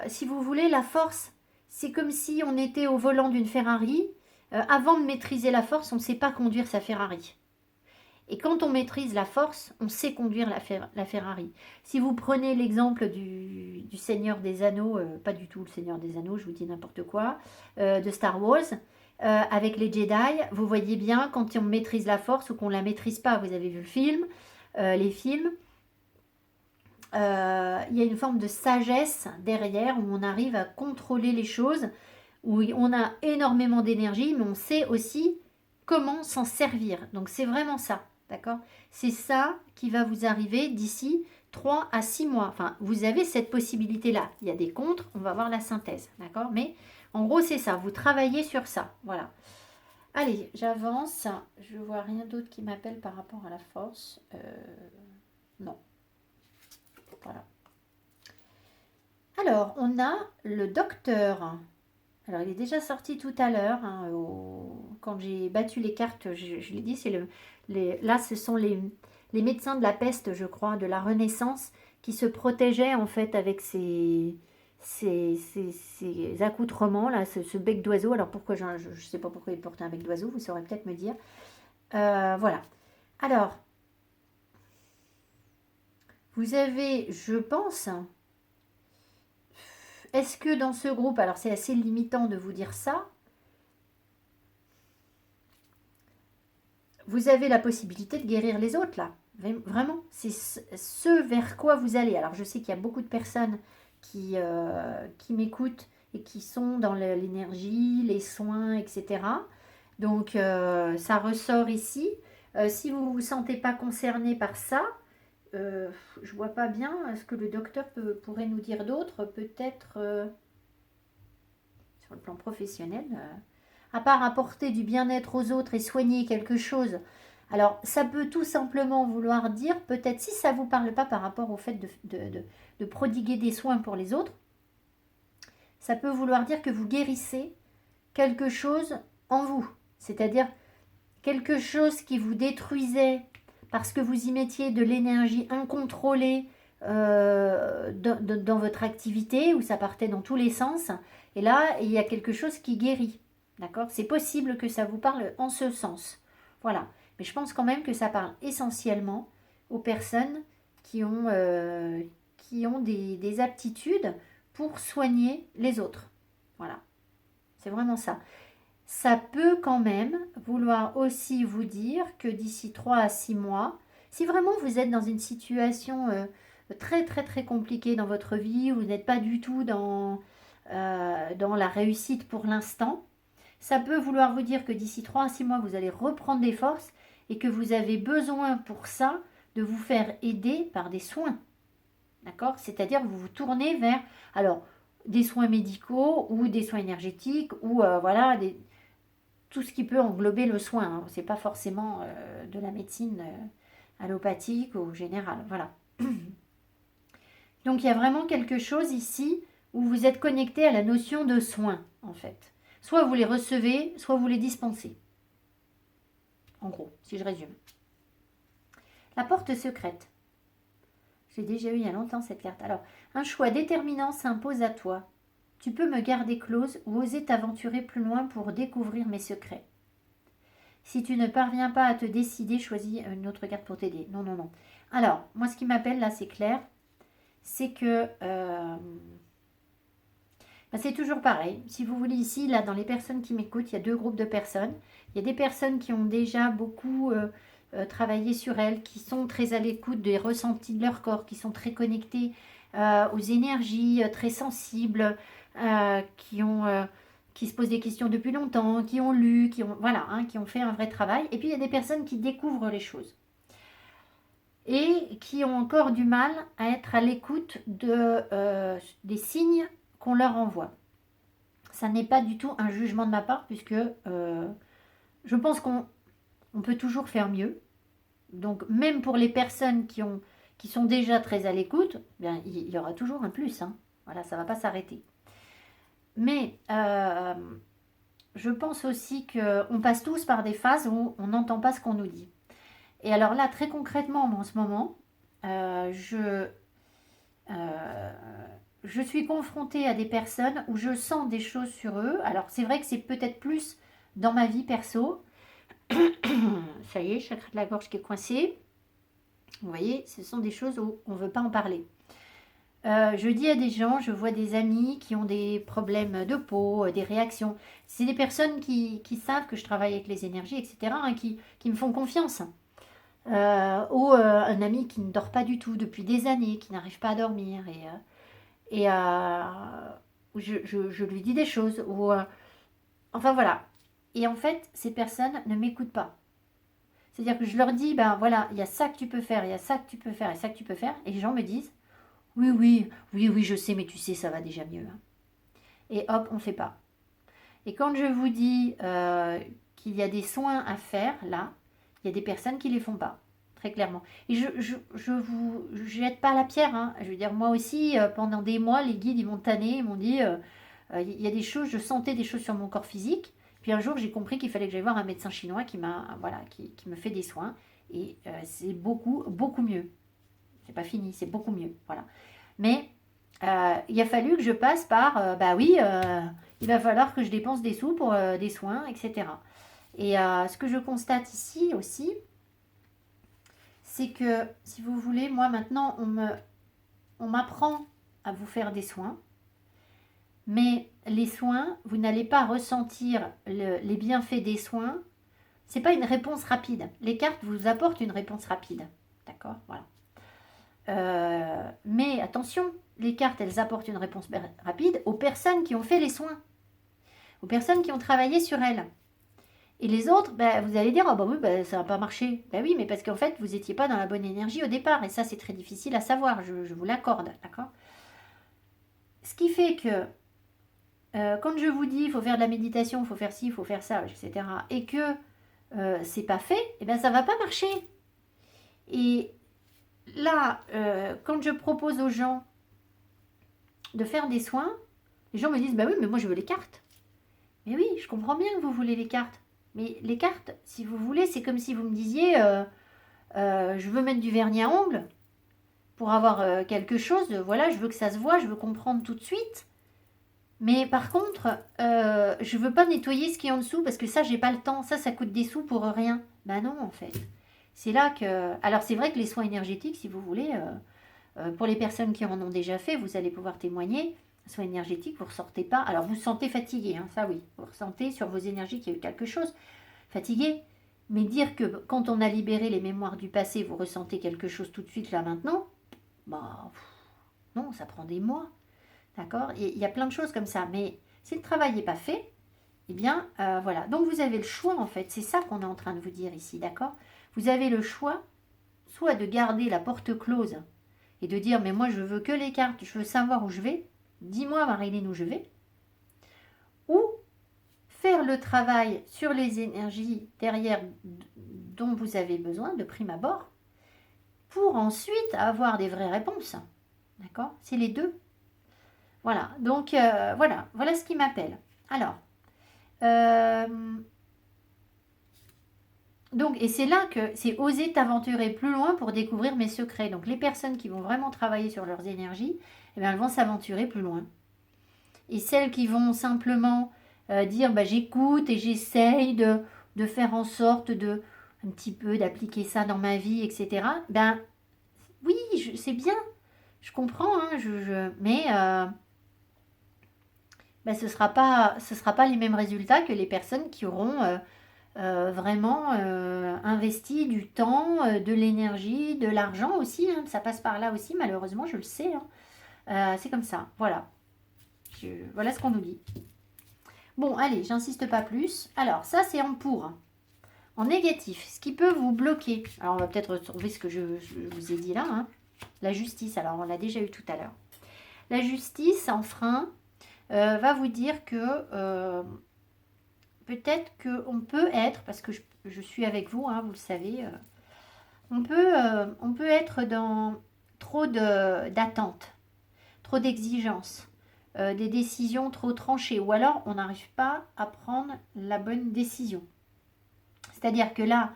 Speaker 1: si vous voulez, la force, c'est comme si on était au volant d'une Ferrari. Avant de maîtriser la force, on ne sait pas conduire sa Ferrari. Et quand on maîtrise la force, on sait conduire la Ferrari. Si vous prenez l'exemple du Seigneur des Anneaux, pas du tout le Seigneur des Anneaux, je vous dis n'importe quoi, de Star Wars, avec les Jedi, vous voyez bien quand on maîtrise la force ou qu'on ne la maîtrise pas. Vous avez vu le film, les films. Il y a une forme de sagesse derrière où on arrive à contrôler les choses, où on a énormément d'énergie, mais on sait aussi comment s'en servir. Donc c'est vraiment ça. D'accord? C'est ça qui va vous arriver d'ici 3 à 6 mois. Enfin, vous avez cette possibilité-là. Il y a des contres, on va voir la synthèse. D'accord? Mais en gros, c'est ça. Vous travaillez sur ça. Voilà. Allez, j'avance. Je ne vois rien d'autre qui m'appelle par rapport à la force. Non. Voilà. Alors, on a le docteur. Alors, il est déjà sorti tout à l'heure. Hein, quand j'ai battu les cartes, je l'ai dit, là, ce sont les médecins de la peste, je crois, de la Renaissance, qui se protégeaient en fait avec ces accoutrements, là, ce bec d'oiseau. Alors, pourquoi je ne sais pas pourquoi il portait un bec d'oiseau, vous saurez peut-être me dire. Voilà. Alors, Vous avez, je pense, est-ce que dans ce groupe, alors c'est assez limitant de vous dire ça, vous avez la possibilité de guérir les autres là. Vraiment, c'est ce vers quoi vous allez. Alors je sais qu'il y a beaucoup de personnes qui m'écoutent et qui sont dans l'énergie, les soins, etc. Donc ça ressort ici. Si vous ne vous sentez pas concerné par ça, je vois pas bien ce que le docteur pourrait nous dire d'autre, peut-être sur le plan professionnel, à part apporter du bien-être aux autres et soigner quelque chose. Alors, ça peut tout simplement vouloir dire, peut-être si ça ne vous parle pas par rapport au fait de prodiguer des soins pour les autres, ça peut vouloir dire que vous guérissez quelque chose en vous, c'est-à-dire quelque chose qui vous détruisait parce que vous y mettiez de l'énergie incontrôlée dans votre activité, où ça partait dans tous les sens, et là, il y a quelque chose qui guérit. D'accord? C'est possible que ça vous parle en ce sens. Voilà. Mais je pense quand même que ça parle essentiellement aux personnes qui ont des aptitudes pour soigner les autres. Voilà. C'est vraiment ça. Ça peut quand même vouloir aussi vous dire que d'ici 3 à 6 mois, si vraiment vous êtes dans une situation très très très compliquée dans votre vie, où vous n'êtes pas du tout dans la réussite pour l'instant, ça peut vouloir vous dire que d'ici 3 à 6 mois, vous allez reprendre des forces et que vous avez besoin pour ça de vous faire aider par des soins. D'accord? C'est-à-dire que vous vous tournez vers, alors, des soins médicaux ou des soins énergétiques ou voilà, tout ce qui peut englober le soin. Hein. Ce n'est pas forcément de la médecine allopathique ou générale. Voilà. Donc il y a vraiment quelque chose ici où vous êtes connecté à la notion de soin, en fait. Soit vous les recevez, soit vous les dispensez. En gros, si je résume. La porte secrète. J'ai déjà eu il y a longtemps cette carte. Alors, un choix déterminant s'impose à toi. Tu peux me garder close ou oser t'aventurer plus loin pour découvrir mes secrets. Si tu ne parviens pas à te décider, choisis une autre carte pour t'aider. Non, non, non. Alors, moi, ce qui m'appelle là, c'est clair. C'est que c'est toujours pareil. Si vous voulez, ici, là, dans les personnes qui m'écoutent, il y a deux groupes de personnes. Il y a des personnes qui ont déjà beaucoup travaillé sur elles, qui sont très à l'écoute des ressentis de leur corps, qui sont très connectées aux énergies, très sensibles, qui se posent des questions depuis longtemps, qui ont lu, voilà, hein, qui ont fait un vrai travail. Et puis, il y a des personnes qui découvrent les choses et qui ont encore du mal à être à l'écoute des signes qu'on leur envoie. Ça n'est pas du tout un jugement de ma part, puisque je pense qu'on peut toujours faire mieux. Donc même pour les personnes qui sont déjà très à l'écoute, bien, il y aura toujours un plus. Hein. Voilà, ça ne va pas s'arrêter. Mais je pense aussi qu'on passe tous par des phases où on n'entend pas ce qu'on nous dit. Et alors là, très concrètement, moi, en ce moment, je suis confrontée à des personnes où je sens des choses sur eux. Alors, c'est vrai que c'est peut-être plus dans ma vie perso. Ça y est, chakra de la gorge qui est coincé. Vous voyez, ce sont des choses où on ne veut pas en parler. Je dis à des gens, je vois des amis qui ont des problèmes de peau, des réactions. C'est des personnes qui savent que je travaille avec les énergies, etc., hein, qui me font confiance. Ou un ami qui ne dort pas du tout depuis des années, qui n'arrive pas à dormir. Et je lui dis des choses. Enfin voilà. Et en fait, ces personnes ne m'écoutent pas. C'est-à-dire que je leur dis, ben voilà, il y a ça que tu peux faire, il y a ça que tu peux faire, et ça que tu peux faire. Et les gens me disent, oui, oui, oui, oui, je sais, mais tu sais, ça va déjà mieux. Hein. Et hop, on ne fait pas. Et quand je vous dis qu'il y a des soins à faire, là, il y a des personnes qui ne les font pas. Très clairement. Et je vous jette pas la pierre. Hein. Je veux dire, moi aussi, pendant des mois, les guides, ils m'ont tanné, ils m'ont dit, il y a des choses, je sentais des choses sur mon corps physique. Puis un jour, j'ai compris qu'il fallait que j'aille voir un médecin chinois qui me fait des soins. Et c'est beaucoup, beaucoup mieux. C'est pas fini, c'est beaucoup mieux. Voilà. Mais il a fallu que je passe par, il va falloir que je dépense des sous pour des soins, etc. Et ce que je constate ici aussi, c'est que, si vous voulez, moi maintenant, on m'apprend à vous faire des soins, mais les soins, vous n'allez pas ressentir les bienfaits des soins. C'est pas une réponse rapide. Les cartes vous apportent une réponse rapide. D'accord? Voilà. Mais attention, les cartes, elles apportent une réponse rapide aux personnes qui ont fait les soins, aux personnes qui ont travaillé sur elles. Et les autres, vous allez dire, oh bah oui, ça n'a pas marché. Ben oui, mais parce qu'en fait, vous n'étiez pas dans la bonne énergie au départ. Et ça, c'est très difficile à savoir, je vous l'accorde. D'accord? Ce qui fait que, quand je vous dis, il faut faire de la méditation, il faut faire ci, il faut faire ça, etc., et que c'est pas fait, et bien ça va pas marcher. Et là, quand je propose aux gens de faire des soins, les gens me disent, bah oui, mais moi je veux les cartes. Mais oui, je comprends bien que vous voulez les cartes. Mais les cartes, si vous voulez, c'est comme si vous me disiez, je veux mettre du vernis à ongles pour avoir quelque chose, voilà, je veux que ça se voit, je veux comprendre tout de suite. Mais par contre, je veux pas nettoyer ce qui est en dessous parce que ça, j'ai pas le temps. Ça coûte des sous pour rien. Ben non, en fait. C'est là que... Alors, c'est vrai que les soins énergétiques, si vous voulez, pour les personnes qui en ont déjà fait, vous allez pouvoir témoigner. Soins énergétiques, vous ne ressortez pas. Alors, vous vous sentez fatigué, hein, ça oui. Vous ressentez sur vos énergies qu'il y a eu quelque chose. Fatigué. Mais dire que quand on a libéré les mémoires du passé, vous ressentez quelque chose tout de suite, là, maintenant, bah, non, ça prend des mois. D'accord? Il y a plein de choses comme ça. Mais si le travail n'est pas fait, eh bien, voilà. Donc, vous avez le choix, en fait. C'est ça qu'on est en train de vous dire ici, d'accord? Vous avez le choix, soit de garder la porte close et de dire, mais moi, je veux que les cartes, je veux savoir où je vais. Dis-moi, Marilyn, où je vais. Ou faire le travail sur les énergies derrière dont vous avez besoin, de prime abord, pour ensuite avoir des vraies réponses. D'accord? C'est les deux. Voilà, donc voilà ce qui m'appelle. Alors, donc, et c'est là que c'est oser t'aventurer plus loin pour découvrir mes secrets. Donc, les personnes qui vont vraiment travailler sur leurs énergies, eh bien, elles vont s'aventurer plus loin. Et celles qui vont simplement dire, j'écoute et j'essaye de faire en sorte un petit peu d'appliquer ça dans ma vie, etc. Ben, oui, c'est bien. Je comprends, hein, mais ce sera pas les mêmes résultats que les personnes qui auront vraiment investi du temps, de l'énergie, de l'argent aussi. Hein, ça passe par là aussi, malheureusement, je le sais. Hein. C'est comme ça, voilà. Voilà ce qu'on nous dit. Bon, allez, j'insiste pas plus. Alors, ça, c'est en pour. En négatif, ce qui peut vous bloquer. Alors, on va peut-être retrouver ce que je vous ai dit là. Hein. La justice, alors on l'a déjà eu tout à l'heure. La justice, en frein, va vous dire que peut-être qu'on peut être, parce que je suis avec vous, hein, vous le savez, on peut être dans trop d'attentes, trop d'exigences, des décisions trop tranchées, ou alors on n'arrive pas à prendre la bonne décision. C'est-à-dire que là,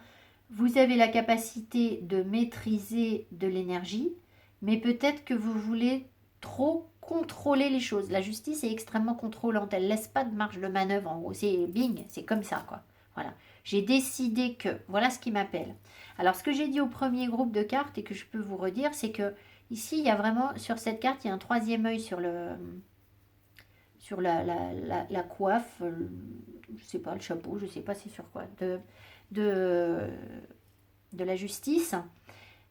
Speaker 1: vous avez la capacité de maîtriser de l'énergie, mais peut-être que vous voulez trop contrôler les choses. La justice est extrêmement contrôlante, elle ne laisse pas de marge de manœuvre en gros, c'est bing, c'est comme ça quoi. Voilà, j'ai décidé que, voilà ce qui m'appelle. Alors ce que j'ai dit au premier groupe de cartes et que je peux vous redire, c'est que ici il y a vraiment, sur cette carte, il y a un troisième œil sur la coiffe, je sais pas, le chapeau, je sais pas c'est sur quoi, de la justice.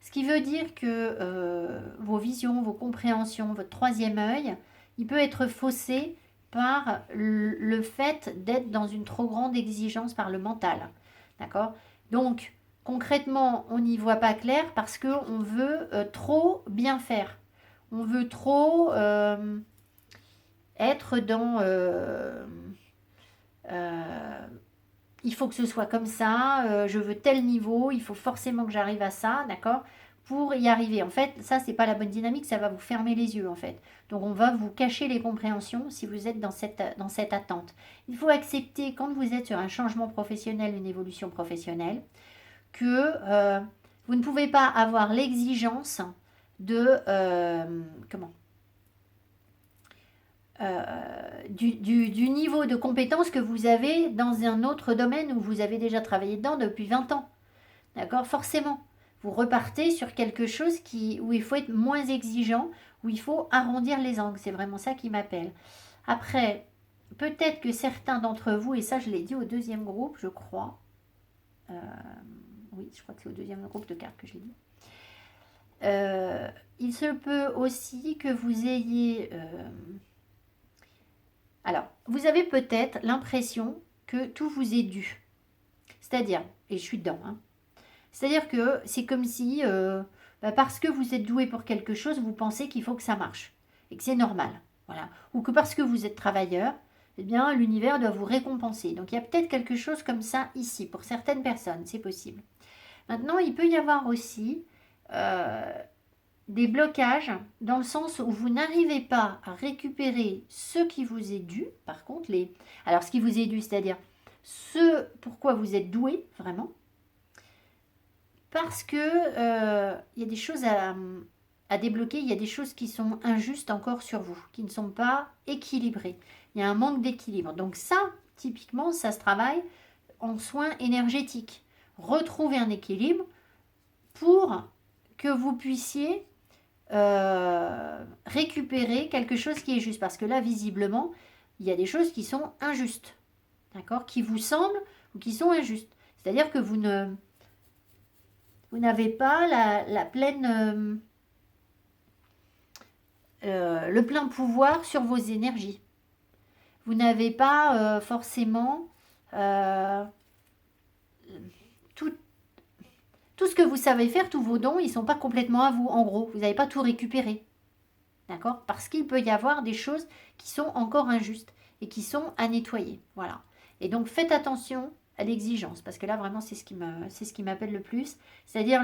Speaker 1: Ce qui veut dire que vos visions, vos compréhensions, votre troisième œil, il peut être faussé par le fait d'être dans une trop grande exigence par le mental. D'accord? Donc, concrètement, on n'y voit pas clair parce qu'on veut trop bien faire. On veut trop être dans... il faut que ce soit comme ça, je veux tel niveau, il faut forcément que j'arrive à ça, d'accord? Pour y arriver. En fait, ça, c'est pas la bonne dynamique, ça va vous fermer les yeux, en fait. Donc, on va vous cacher les compréhensions si vous êtes dans cette attente. Il faut accepter, quand vous êtes sur un changement professionnel, une évolution professionnelle, que vous ne pouvez pas avoir l'exigence de... du niveau de compétence que vous avez dans un autre domaine où vous avez déjà travaillé dedans depuis 20 ans. D'accord? Forcément. vous repartez sur quelque chose où il faut être moins exigeant, où il faut arrondir les angles. C'est vraiment ça qui m'appelle. Après, peut-être que certains d'entre vous, et ça je l'ai dit au deuxième groupe, je crois. Oui, je crois que c'est au deuxième groupe de cartes que je l'ai dit. Il se peut aussi que vous ayez... alors, vous avez peut-être l'impression que tout vous est dû. C'est-à-dire, et je suis dedans, hein, c'est-à-dire que c'est comme si, parce que vous êtes doué pour quelque chose, vous pensez qu'il faut que ça marche et que c'est normal. Voilà. Ou que parce que vous êtes travailleur, eh bien, l'univers doit vous récompenser. Donc, il y a peut-être quelque chose comme ça ici, pour certaines personnes, c'est possible. Maintenant, il peut y avoir aussi des blocages dans le sens où vous n'arrivez pas à récupérer ce qui vous est dû. Par contre, alors ce qui vous est dû, c'est-à-dire ce pourquoi vous êtes doué, vraiment, parce que il y a des choses à débloquer, il y a des choses qui sont injustes encore sur vous, qui ne sont pas équilibrées. Il y a un manque d'équilibre. Donc ça, typiquement, ça se travaille en soins énergétiques. Retrouver un équilibre pour que vous puissiez récupérer quelque chose qui est juste. Parce que là, visiblement, il y a des choses qui sont injustes. D'accord? Qui vous semblent ou qui sont injustes. C'est-à-dire que vous n'avez pas la pleine, le plein pouvoir sur vos énergies. Vous n'avez pas forcément tout ce que vous savez faire, tous vos dons, ils ne sont pas complètement à vous. En gros, vous n'avez pas tout récupéré. D'accord? Parce qu'il peut y avoir des choses qui sont encore injustes et qui sont à nettoyer. Voilà. Et donc, faites attention à l'exigence, parce que là, vraiment, c'est ce qui m'appelle le plus. C'est-à-dire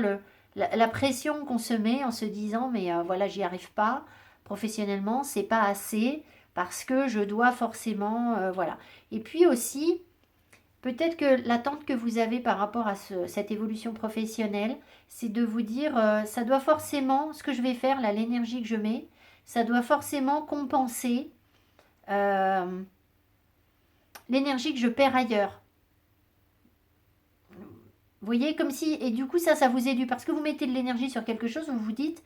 Speaker 1: la pression qu'on se met en se disant, mais voilà, j'y arrive pas. Professionnellement, c'est pas assez, parce que je dois forcément... voilà. Et puis aussi, peut-être que l'attente que vous avez par rapport à cette évolution professionnelle, c'est de vous dire, ça doit forcément, ce que je vais faire, là, l'énergie que je mets, ça doit forcément compenser l'énergie que je perds ailleurs. Vous voyez, comme si, et du coup ça vous est dû, parce que vous mettez de l'énergie sur quelque chose, vous vous dites,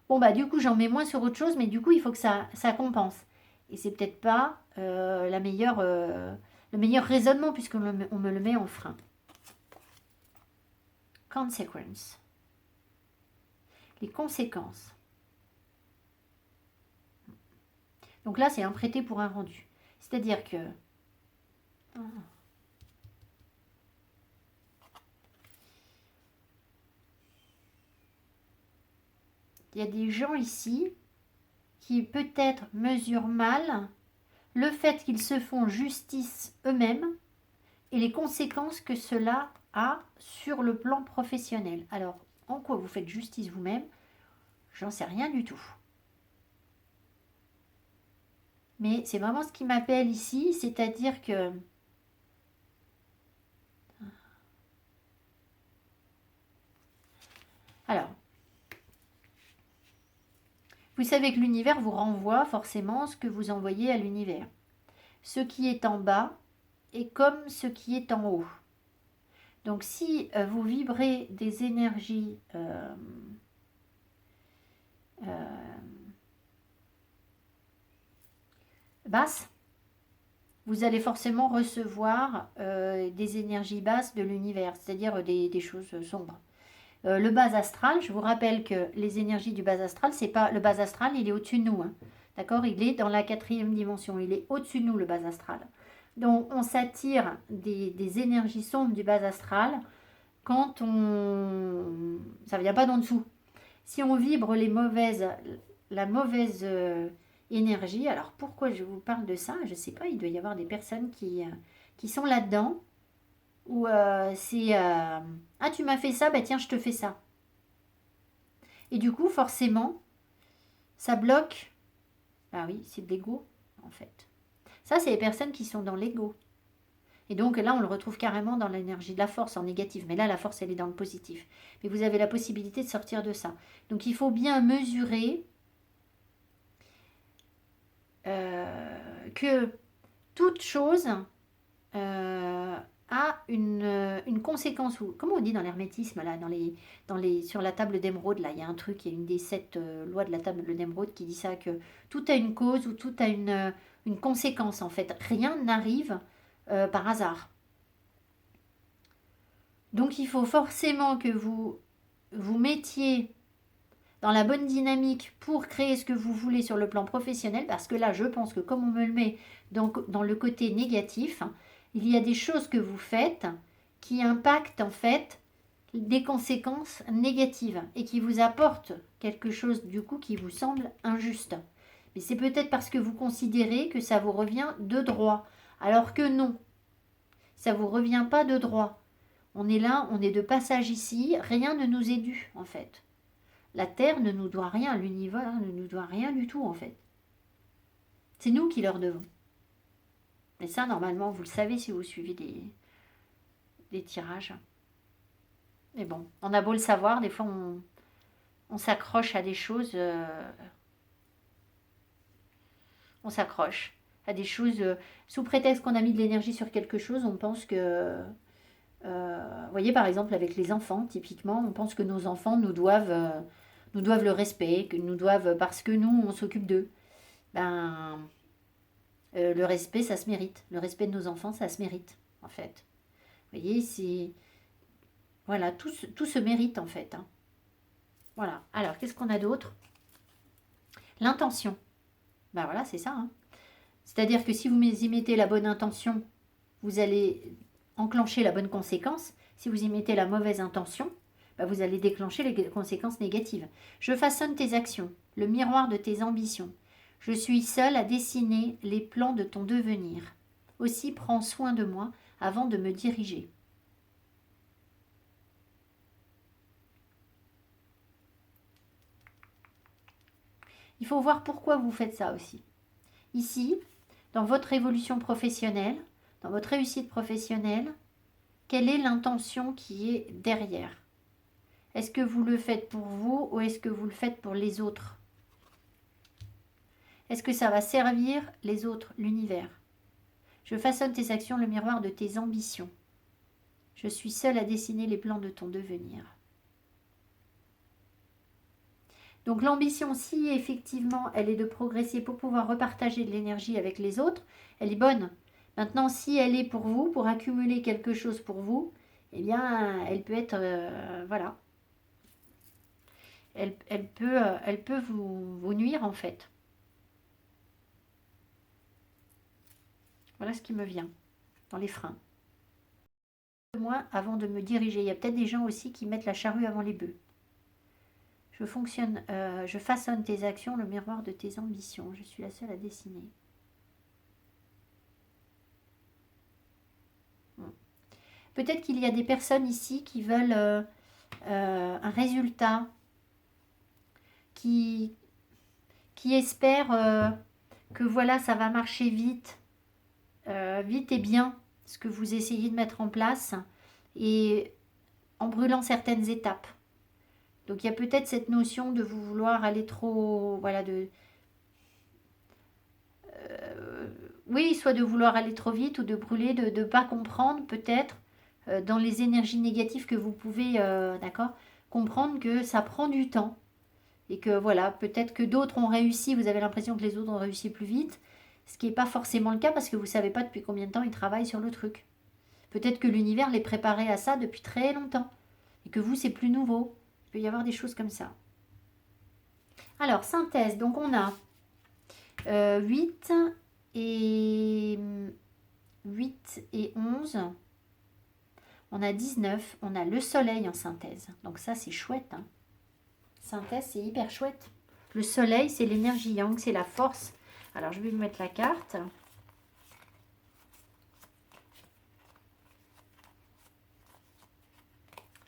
Speaker 1: bon bah du coup j'en mets moins sur autre chose, mais du coup il faut que ça compense. Et c'est peut-être pas le meilleur raisonnement, puisqu'on me le met en frein. Consequence. Les conséquences. Donc là, c'est un prêté pour un rendu. C'est-à-dire que... il y a des gens ici qui peut-être mesurent mal le fait qu'ils se font justice eux-mêmes et les conséquences que cela a sur le plan professionnel. Alors, en quoi vous faites justice vous-même? J'en sais rien du tout. Mais c'est vraiment ce qui m'appelle ici, c'est-à-dire que... Alors, vous savez que l'univers vous renvoie forcément ce que vous envoyez à l'univers. Ce qui est en bas est comme ce qui est en haut. Donc si vous vibrez des énergies basses, vous allez forcément recevoir des énergies basses de l'univers, c'est-à-dire des choses sombres. Le bas astral, je vous rappelle que les énergies du bas astral, c'est pas le bas astral, il est au-dessus de nous. Hein. D'accord? Il est dans la 4e dimension, il est au-dessus de nous, le bas astral. Donc on s'attire des énergies sombres du bas astral quand ça ne vient pas d'en dessous. Si on vibre la mauvaise énergie, alors pourquoi je vous parle de ça? Je ne sais pas, il doit y avoir des personnes qui sont là-dedans, où c'est ah tu m'as fait ça, bah tiens je te fais ça. Et du coup forcément, ça bloque. Ah oui, c'est de l'ego en fait. Ça c'est les personnes qui sont dans l'ego. Et donc là, on le retrouve carrément dans l'énergie de la force en négatif. Mais là, la force, elle est dans le positif. Mais vous avez la possibilité de sortir de ça. Donc il faut bien mesurer que toute chose a une conséquence, ou comment on dit dans l'hermétisme, là, sur la table d'émeraude, là, il y a un truc, il y a une des 7 lois de la table d'émeraude qui dit ça, que tout a une cause ou tout a une conséquence, en fait. Rien n'arrive par hasard. Donc il faut forcément que vous vous mettiez dans la bonne dynamique pour créer ce que vous voulez sur le plan professionnel, parce que là, je pense que comme on me le met donc dans le côté négatif, il y a des choses que vous faites qui impactent en fait des conséquences négatives et qui vous apportent quelque chose du coup qui vous semble injuste. Mais c'est peut-être parce que vous considérez que ça vous revient de droit, alors que non, ça ne vous revient pas de droit. On est là, on est de passage ici, rien ne nous est dû en fait. La Terre ne nous doit rien, l'univers ne nous doit rien du tout en fait. C'est nous qui leur devons. Mais ça, normalement, vous le savez si vous suivez des tirages. Mais bon, on a beau le savoir, des fois on s'accroche à des choses. On s'accroche à des choses. Sous prétexte qu'on a mis de l'énergie sur quelque chose, on pense que. Vous voyez, par exemple, avec les enfants, typiquement, on pense que nos enfants nous doivent le respect, que nous doivent, parce que nous, on s'occupe d'eux. Ben, le respect, ça se mérite. Le respect de nos enfants, ça se mérite, en fait. Vous voyez, c'est... Voilà, tout se mérite, en fait. Hein. Voilà. Alors, qu'est-ce qu'on a d'autre? L'intention. Ben voilà, c'est ça. Hein. C'est-à-dire que si vous y mettez la bonne intention, vous allez enclencher la bonne conséquence. Si vous y mettez la mauvaise intention, ben vous allez déclencher les conséquences négatives. Je façonne tes actions, le miroir de tes ambitions. Je suis seule à dessiner les plans de ton devenir. Aussi prends soin de moi avant de me diriger. Il faut voir pourquoi vous faites ça aussi. Ici, dans votre évolution professionnelle, dans votre réussite professionnelle, quelle est l'intention qui est derrière? Est-ce que vous le faites pour vous ou est-ce que vous le faites pour les autres? Est-ce que ça va servir les autres, l'univers? Je façonne tes actions le miroir de tes ambitions. Je suis seule à dessiner les plans de ton devenir. Donc l'ambition, si effectivement elle est de progresser pour pouvoir repartager de l'énergie avec les autres, elle est bonne. Maintenant, si elle est pour vous, pour accumuler quelque chose pour vous, eh bien, elle peut être... voilà. Elle peut vous nuire en fait. Voilà ce qui me vient dans les freins. Moi, avant de me diriger, il y a peut-être des gens aussi qui mettent la charrue avant les bœufs. Je façonne tes actions, le miroir de tes ambitions. Je suis la seule à dessiner. Peut-être qu'il y a des personnes ici qui veulent un résultat, qui espèrent que voilà, ça va marcher vite, vite et bien, ce que vous essayez de mettre en place, et en brûlant certaines étapes. Donc il y a peut-être cette notion de vous vouloir aller trop, voilà, oui, soit de vouloir aller trop vite ou de brûler, de ne pas comprendre peut-être dans les énergies négatives que vous pouvez, d'accord, comprendre que ça prend du temps et que voilà, peut-être que d'autres ont réussi, vous avez l'impression que les autres ont réussi plus vite, ce qui n'est pas forcément le cas parce que vous ne savez pas depuis combien de temps ils travaillent sur le truc. Peut-être que l'univers les préparait à ça depuis très longtemps et que vous, c'est plus nouveau. Il peut y avoir des choses comme ça. Alors, synthèse, donc on a 8 et 11. On a 19. On a le soleil en synthèse. Donc ça, c'est chouette. Hein. Synthèse, c'est hyper chouette. Le soleil, c'est l'énergie yang, c'est la force. Alors, je vais vous mettre la carte.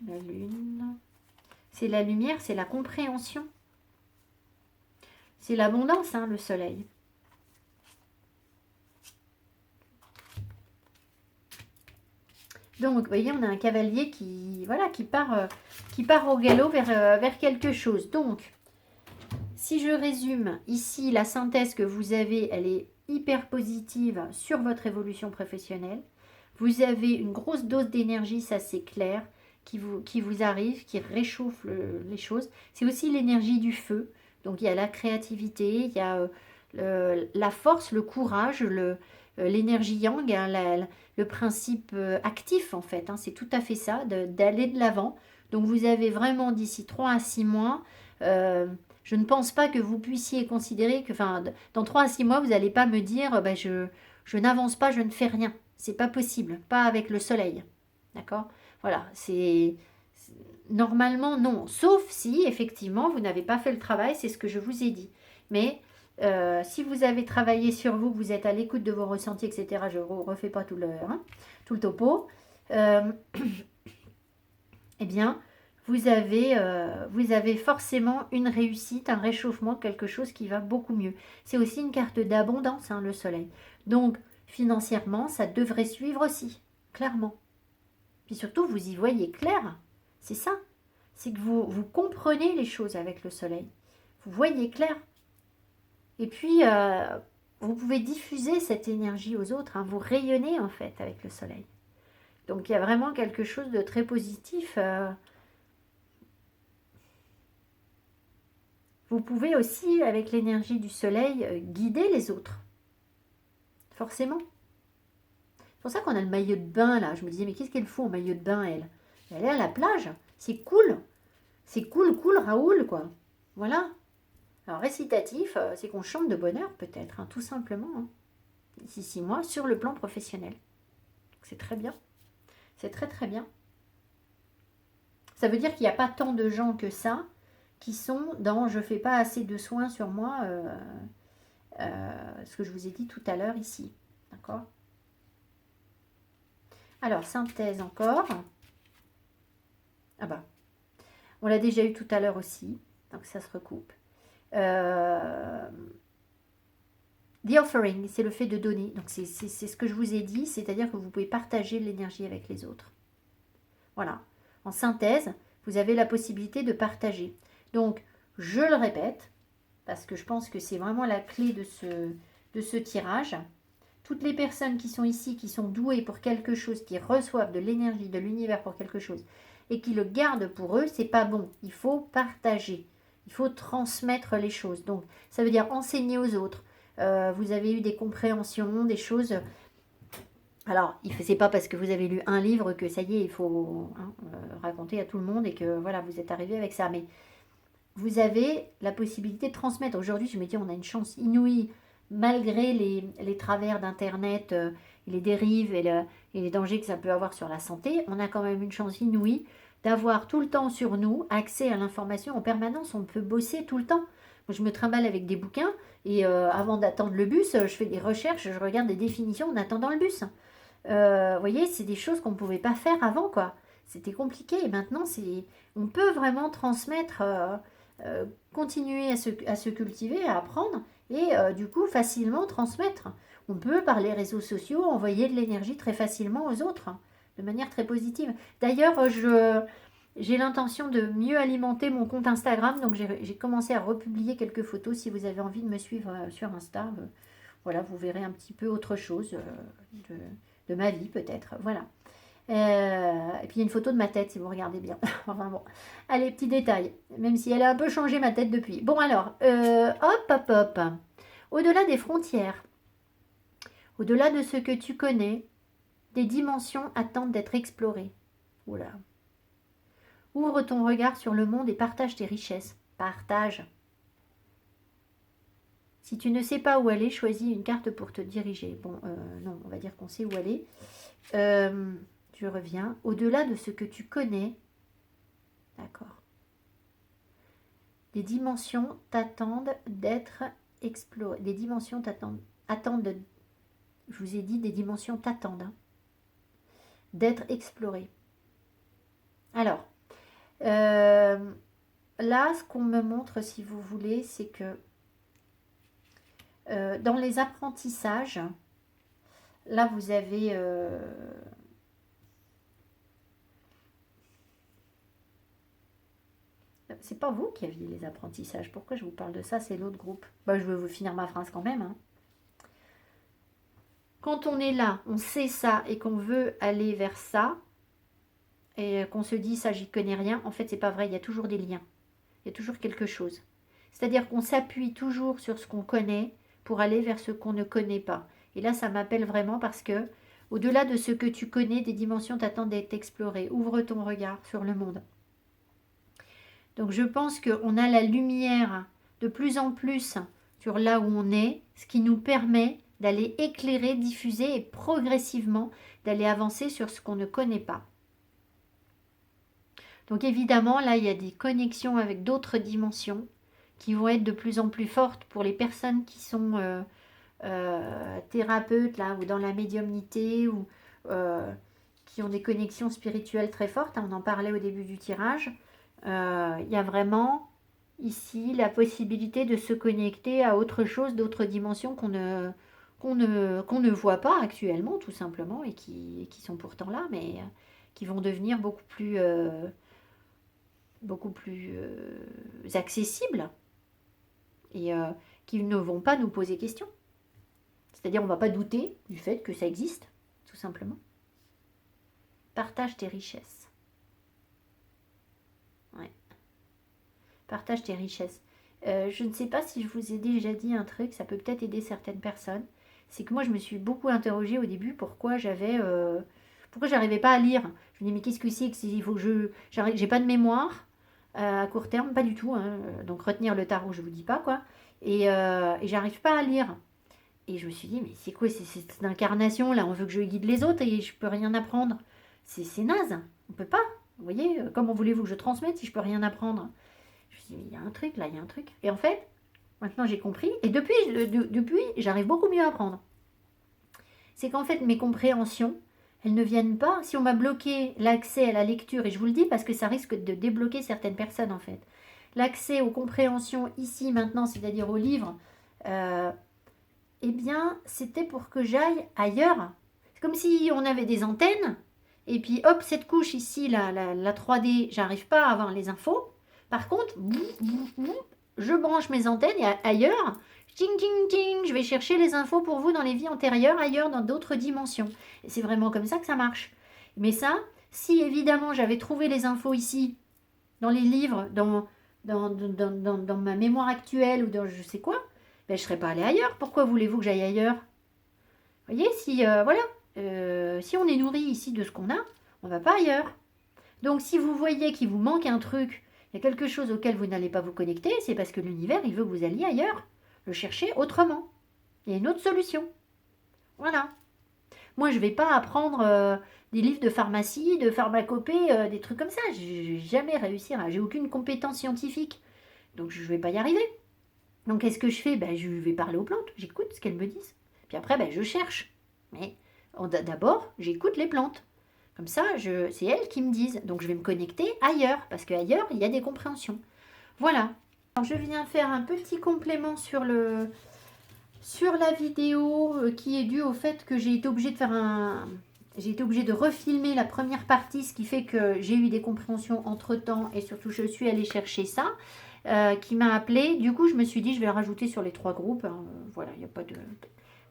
Speaker 1: La lune. C'est la lumière, c'est la compréhension. C'est l'abondance, hein, le soleil. Donc, vous voyez, on a un cavalier qui, voilà, qui part au galop vers quelque chose. Donc, si je résume, ici, la synthèse que vous avez, elle est hyper positive sur votre évolution professionnelle. Vous avez une grosse dose d'énergie, ça c'est clair, qui vous arrive, qui réchauffe les choses. C'est aussi l'énergie du feu. Donc il y a la créativité, il y a la force, le courage, l'énergie yang, hein, le principe actif en fait. Hein, c'est tout à fait ça, d'aller de l'avant. Donc vous avez vraiment d'ici 3 à 6 mois, je ne pense pas que vous puissiez considérer que, enfin, dans 3 à 6 mois, vous n'allez pas me dire, bah, je n'avance pas, je ne fais rien. C'est pas possible, pas avec le soleil. D'accord? Voilà, normalement non, sauf si effectivement vous n'avez pas fait le travail, c'est ce que je vous ai dit. Mais si vous avez travaillé sur vous, vous êtes à l'écoute de vos ressentis, etc. Je ne refais pas tout le topo. Eh bien, vous avez forcément une réussite, un réchauffement, quelque chose qui va beaucoup mieux. C'est aussi une carte d'abondance, hein, le soleil. Donc, financièrement, ça devrait suivre aussi, clairement. Puis surtout, vous y voyez clair. C'est ça. C'est que vous comprenez les choses avec le soleil. Vous voyez clair. Et puis, vous pouvez diffuser cette énergie aux autres. Hein. Vous rayonnez en fait avec le soleil. Donc, il y a vraiment quelque chose de très positif. Vous pouvez aussi, avec l'énergie du soleil, guider les autres. Forcément. C'est pour ça qu'on a le maillot de bain là. Je me disais, mais qu'est-ce qu'elle fout en maillot de bain, elle? Elle est à la plage. C'est cool. C'est cool, cool, Raoul, quoi. Voilà. Alors, récitatif, c'est qu'on chante de bonheur, peut-être, hein, tout simplement. Hein. D'ici 6 mois, sur le plan professionnel. C'est très bien. C'est très, très bien. Ça veut dire qu'il n'y a pas tant de gens que ça qui sont dans je ne fais pas assez de soins sur moi, ce que je vous ai dit tout à l'heure ici. D'accord? Alors, synthèse encore. Ah bah, on l'a déjà eu tout à l'heure aussi, donc ça se recoupe. The offering, c'est le fait de donner. Donc, c'est ce que je vous ai dit, c'est-à-dire que vous pouvez partager l'énergie avec les autres. Voilà. En synthèse, vous avez la possibilité de partager. Donc, je le répète, parce que je pense que c'est vraiment la clé de ce tirage. Toutes les personnes qui sont ici, qui sont douées pour quelque chose, qui reçoivent de l'énergie de l'univers pour quelque chose, et qui le gardent pour eux, c'est pas bon. Il faut partager. Il faut transmettre les choses. Donc, ça veut dire enseigner aux autres. Vous avez eu des compréhensions, des choses. Alors, c'est pas parce que vous avez lu un livre que ça y est, il faut raconter à tout le monde et que voilà, vous êtes arrivé avec ça. Mais vous avez la possibilité de transmettre. Aujourd'hui, je me dis, on a une chance inouïe, malgré les travers d'Internet, les dérives et les dangers que ça peut avoir sur la santé, on a quand même une chance inouïe d'avoir tout le temps sur nous accès à l'information en permanence. On peut bosser tout le temps. Moi, je me trimballe avec des bouquins et avant d'attendre le bus, je fais des recherches, je regarde des définitions en attendant le bus. Vous voyez, c'est des choses qu'on ne pouvait pas faire avant, quoi. C'était compliqué et maintenant, on peut vraiment transmettre, continuer à se cultiver, à apprendre et du coup facilement transmettre. On peut par les réseaux sociaux envoyer de l'énergie très facilement aux autres, de manière très positive. D'ailleurs, j'ai l'intention de mieux alimenter mon compte Instagram, donc j'ai commencé à republier quelques photos. Si vous avez envie de me suivre sur Insta, voilà, vous verrez un petit peu autre chose de ma vie peut-être. Voilà. Et puis il y a une photo de ma tête si vous regardez bien. Enfin bon. Allez, petit détail. Même si elle a un peu changé ma tête depuis. Bon alors, hop, hop, hop. Au-delà des frontières, au-delà de ce que tu connais, des dimensions attendent d'être explorées. Oula. Ouvre ton regard sur le monde et partage tes richesses. Partage. Si tu ne sais pas où aller, choisis une carte pour te diriger. Bon, non, on va dire qu'on sait où aller. Je reviens. Au-delà de ce que tu connais, d'accord. Des dimensions t'attendent d'être explorées. Des dimensions attendent je vous ai dit, des dimensions t'attendent d'être explorées. Alors, là, ce qu'on me montre, si vous voulez, c'est que dans les apprentissages, là, vous avez... c'est pas vous qui aviez les apprentissages. Pourquoi je vous parle de ça? C'est l'autre groupe. Bah, je vais vous finir ma phrase quand même. Hein. Quand on est là, on sait ça et qu'on veut aller vers ça, et qu'on se dit ça, j'y connais rien, en fait, c'est pas vrai, il y a toujours des liens. Il y a toujours quelque chose. C'est-à-dire qu'on s'appuie toujours sur ce qu'on connaît pour aller vers ce qu'on ne connaît pas. Et là, ça m'appelle vraiment parce que, au-delà de ce que tu connais, des dimensions t'attendent d'être explorées. Ouvre ton regard sur le monde. Donc, je pense qu'on a la lumière de plus en plus sur là où on est, ce qui nous permet d'aller éclairer, diffuser et progressivement d'aller avancer sur ce qu'on ne connaît pas. Donc évidemment, là, il y a des connexions avec d'autres dimensions qui vont être de plus en plus fortes pour les personnes qui sont thérapeutes là, ou dans la médiumnité ou qui ont des connexions spirituelles très fortes. On en parlait au début du tirage. Il y a vraiment ici la possibilité de se connecter à autre chose, d'autres dimensions qu'on ne voit pas actuellement, tout simplement, et qui sont pourtant là, mais qui vont devenir beaucoup plus accessibles et qui ne vont pas nous poser question. C'est-à-dire on ne va pas douter du fait que ça existe, tout simplement. Partage tes richesses. Ouais. Partage tes richesses. Je ne sais pas si je vous ai déjà dit un truc, ça peut peut-être aider certaines personnes. C'est que moi je me suis beaucoup interrogée au début pourquoi j'arrivais pas à lire. Je me dis mais qu'est-ce que c'est il faut que j'ai pas de mémoire à court terme, pas du tout. Hein. Donc retenir le tarot, je vous dis pas quoi. Et j'arrive pas à lire. Et je me suis dit mais c'est quoi cette incarnation là? On veut que je guide les autres et je peux rien apprendre. C'est naze. On peut pas. Vous voyez, comment voulez-vous que je transmette si je peux rien apprendre? Je me suis dit mais il y a un truc là, il y a un truc. Et en fait, maintenant j'ai compris. Et depuis j'arrive beaucoup mieux à apprendre. C'est qu'en fait mes compréhensions, elles ne viennent pas. Si on m'a bloqué l'accès à la lecture, et je vous le dis parce que ça risque de débloquer certaines personnes en fait, l'accès aux compréhensions ici, maintenant, c'est-à-dire aux livres, eh bien, c'était pour que j'aille ailleurs. C'est comme si on avait des antennes, et puis hop, cette couche ici, la 3D, j'arrive pas à avoir les infos. Par contre, je branche mes antennes et ailleurs, ting, ting, ting, je vais chercher les infos pour vous dans les vies antérieures, ailleurs, dans d'autres dimensions. Et c'est vraiment comme ça que ça marche. Mais ça, si évidemment j'avais trouvé les infos ici, dans les livres, dans ma mémoire actuelle ou dans je sais quoi, ben, je ne serais pas allée ailleurs. Pourquoi voulez-vous que j'aille ailleurs? Vous voyez, si on est nourri ici de ce qu'on a, on ne va pas ailleurs. Donc si vous voyez qu'il vous manque un truc, il y a quelque chose auquel vous n'allez pas vous connecter, c'est parce que l'univers, il veut que vous alliez ailleurs, le chercher autrement. Il y a une autre solution. Voilà. Moi, je ne vais pas apprendre des livres de pharmacie, de pharmacopée, des trucs comme ça. Je n'ai jamais réussi. J'ai aucune compétence scientifique. Donc, je ne vais pas y arriver. Donc, qu'est-ce que je fais? Je vais parler aux plantes. J'écoute ce qu'elles me disent. Puis après, je cherche. Mais d'abord, j'écoute les plantes. Comme ça, c'est elles qui me disent. Donc, je vais me connecter ailleurs. Parce qu'ailleurs, il y a des compréhensions. Voilà. Alors, je viens faire un petit complément sur la vidéo qui est due au fait que j'ai été obligée de refilmer la première partie, ce qui fait que j'ai eu des compréhensions entre temps et surtout je suis allée chercher ça, qui m'a appelé. Du coup, je me suis dit, je vais le rajouter sur les 3 groupes. Voilà, il n'y a pas de...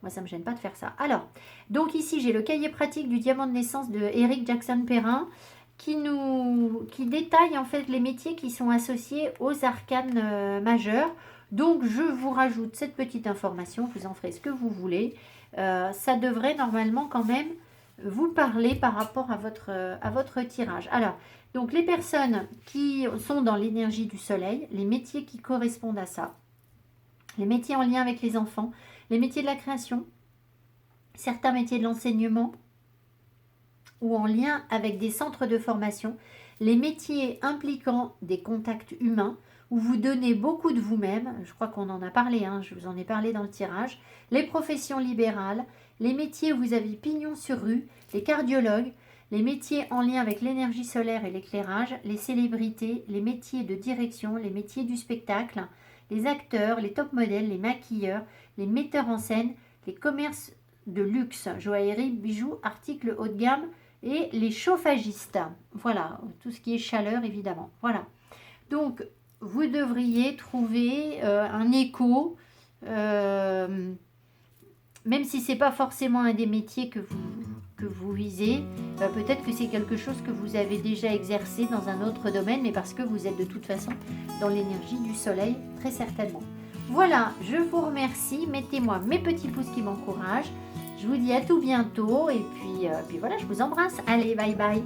Speaker 1: Moi, ça ne me gêne pas de faire ça. Alors, donc ici, j'ai le cahier pratique du diamant de naissance de Eric Jackson Perrin qui détaille en fait les métiers qui sont associés aux arcanes majeurs. Donc, je vous rajoute cette petite information, vous en ferez ce que vous voulez. Ça devrait normalement quand même vous parler par rapport à votre tirage. Alors, donc les personnes qui sont dans l'énergie du soleil, les métiers qui correspondent à ça, les métiers en lien avec les enfants, les métiers de la création, certains métiers de l'enseignement ou en lien avec des centres de formation, les métiers impliquant des contacts humains, où vous donnez beaucoup de vous-même, je crois qu'on en a parlé, je vous en ai parlé dans le tirage, les professions libérales, les métiers où vous avez pignon sur rue, les cardiologues, les métiers en lien avec l'énergie solaire et l'éclairage, les célébrités, les métiers de direction, les métiers du spectacle, les acteurs, les top modèles, les maquilleurs, les metteurs en scène, les commerces de luxe, joaillerie, bijoux, articles haut de gamme et les chauffagistes. Voilà, tout ce qui est chaleur évidemment. Voilà. Donc, vous devriez trouver un écho même si c'est pas forcément un des métiers que vous visez, peut-être que c'est quelque chose que vous avez déjà exercé dans un autre domaine, mais parce que vous êtes de toute façon dans l'énergie du soleil, très certainement. Voilà, je vous remercie. Mettez-moi mes petits pouces qui m'encouragent. Je vous dis à tout bientôt et puis voilà, je vous embrasse. Allez, bye bye.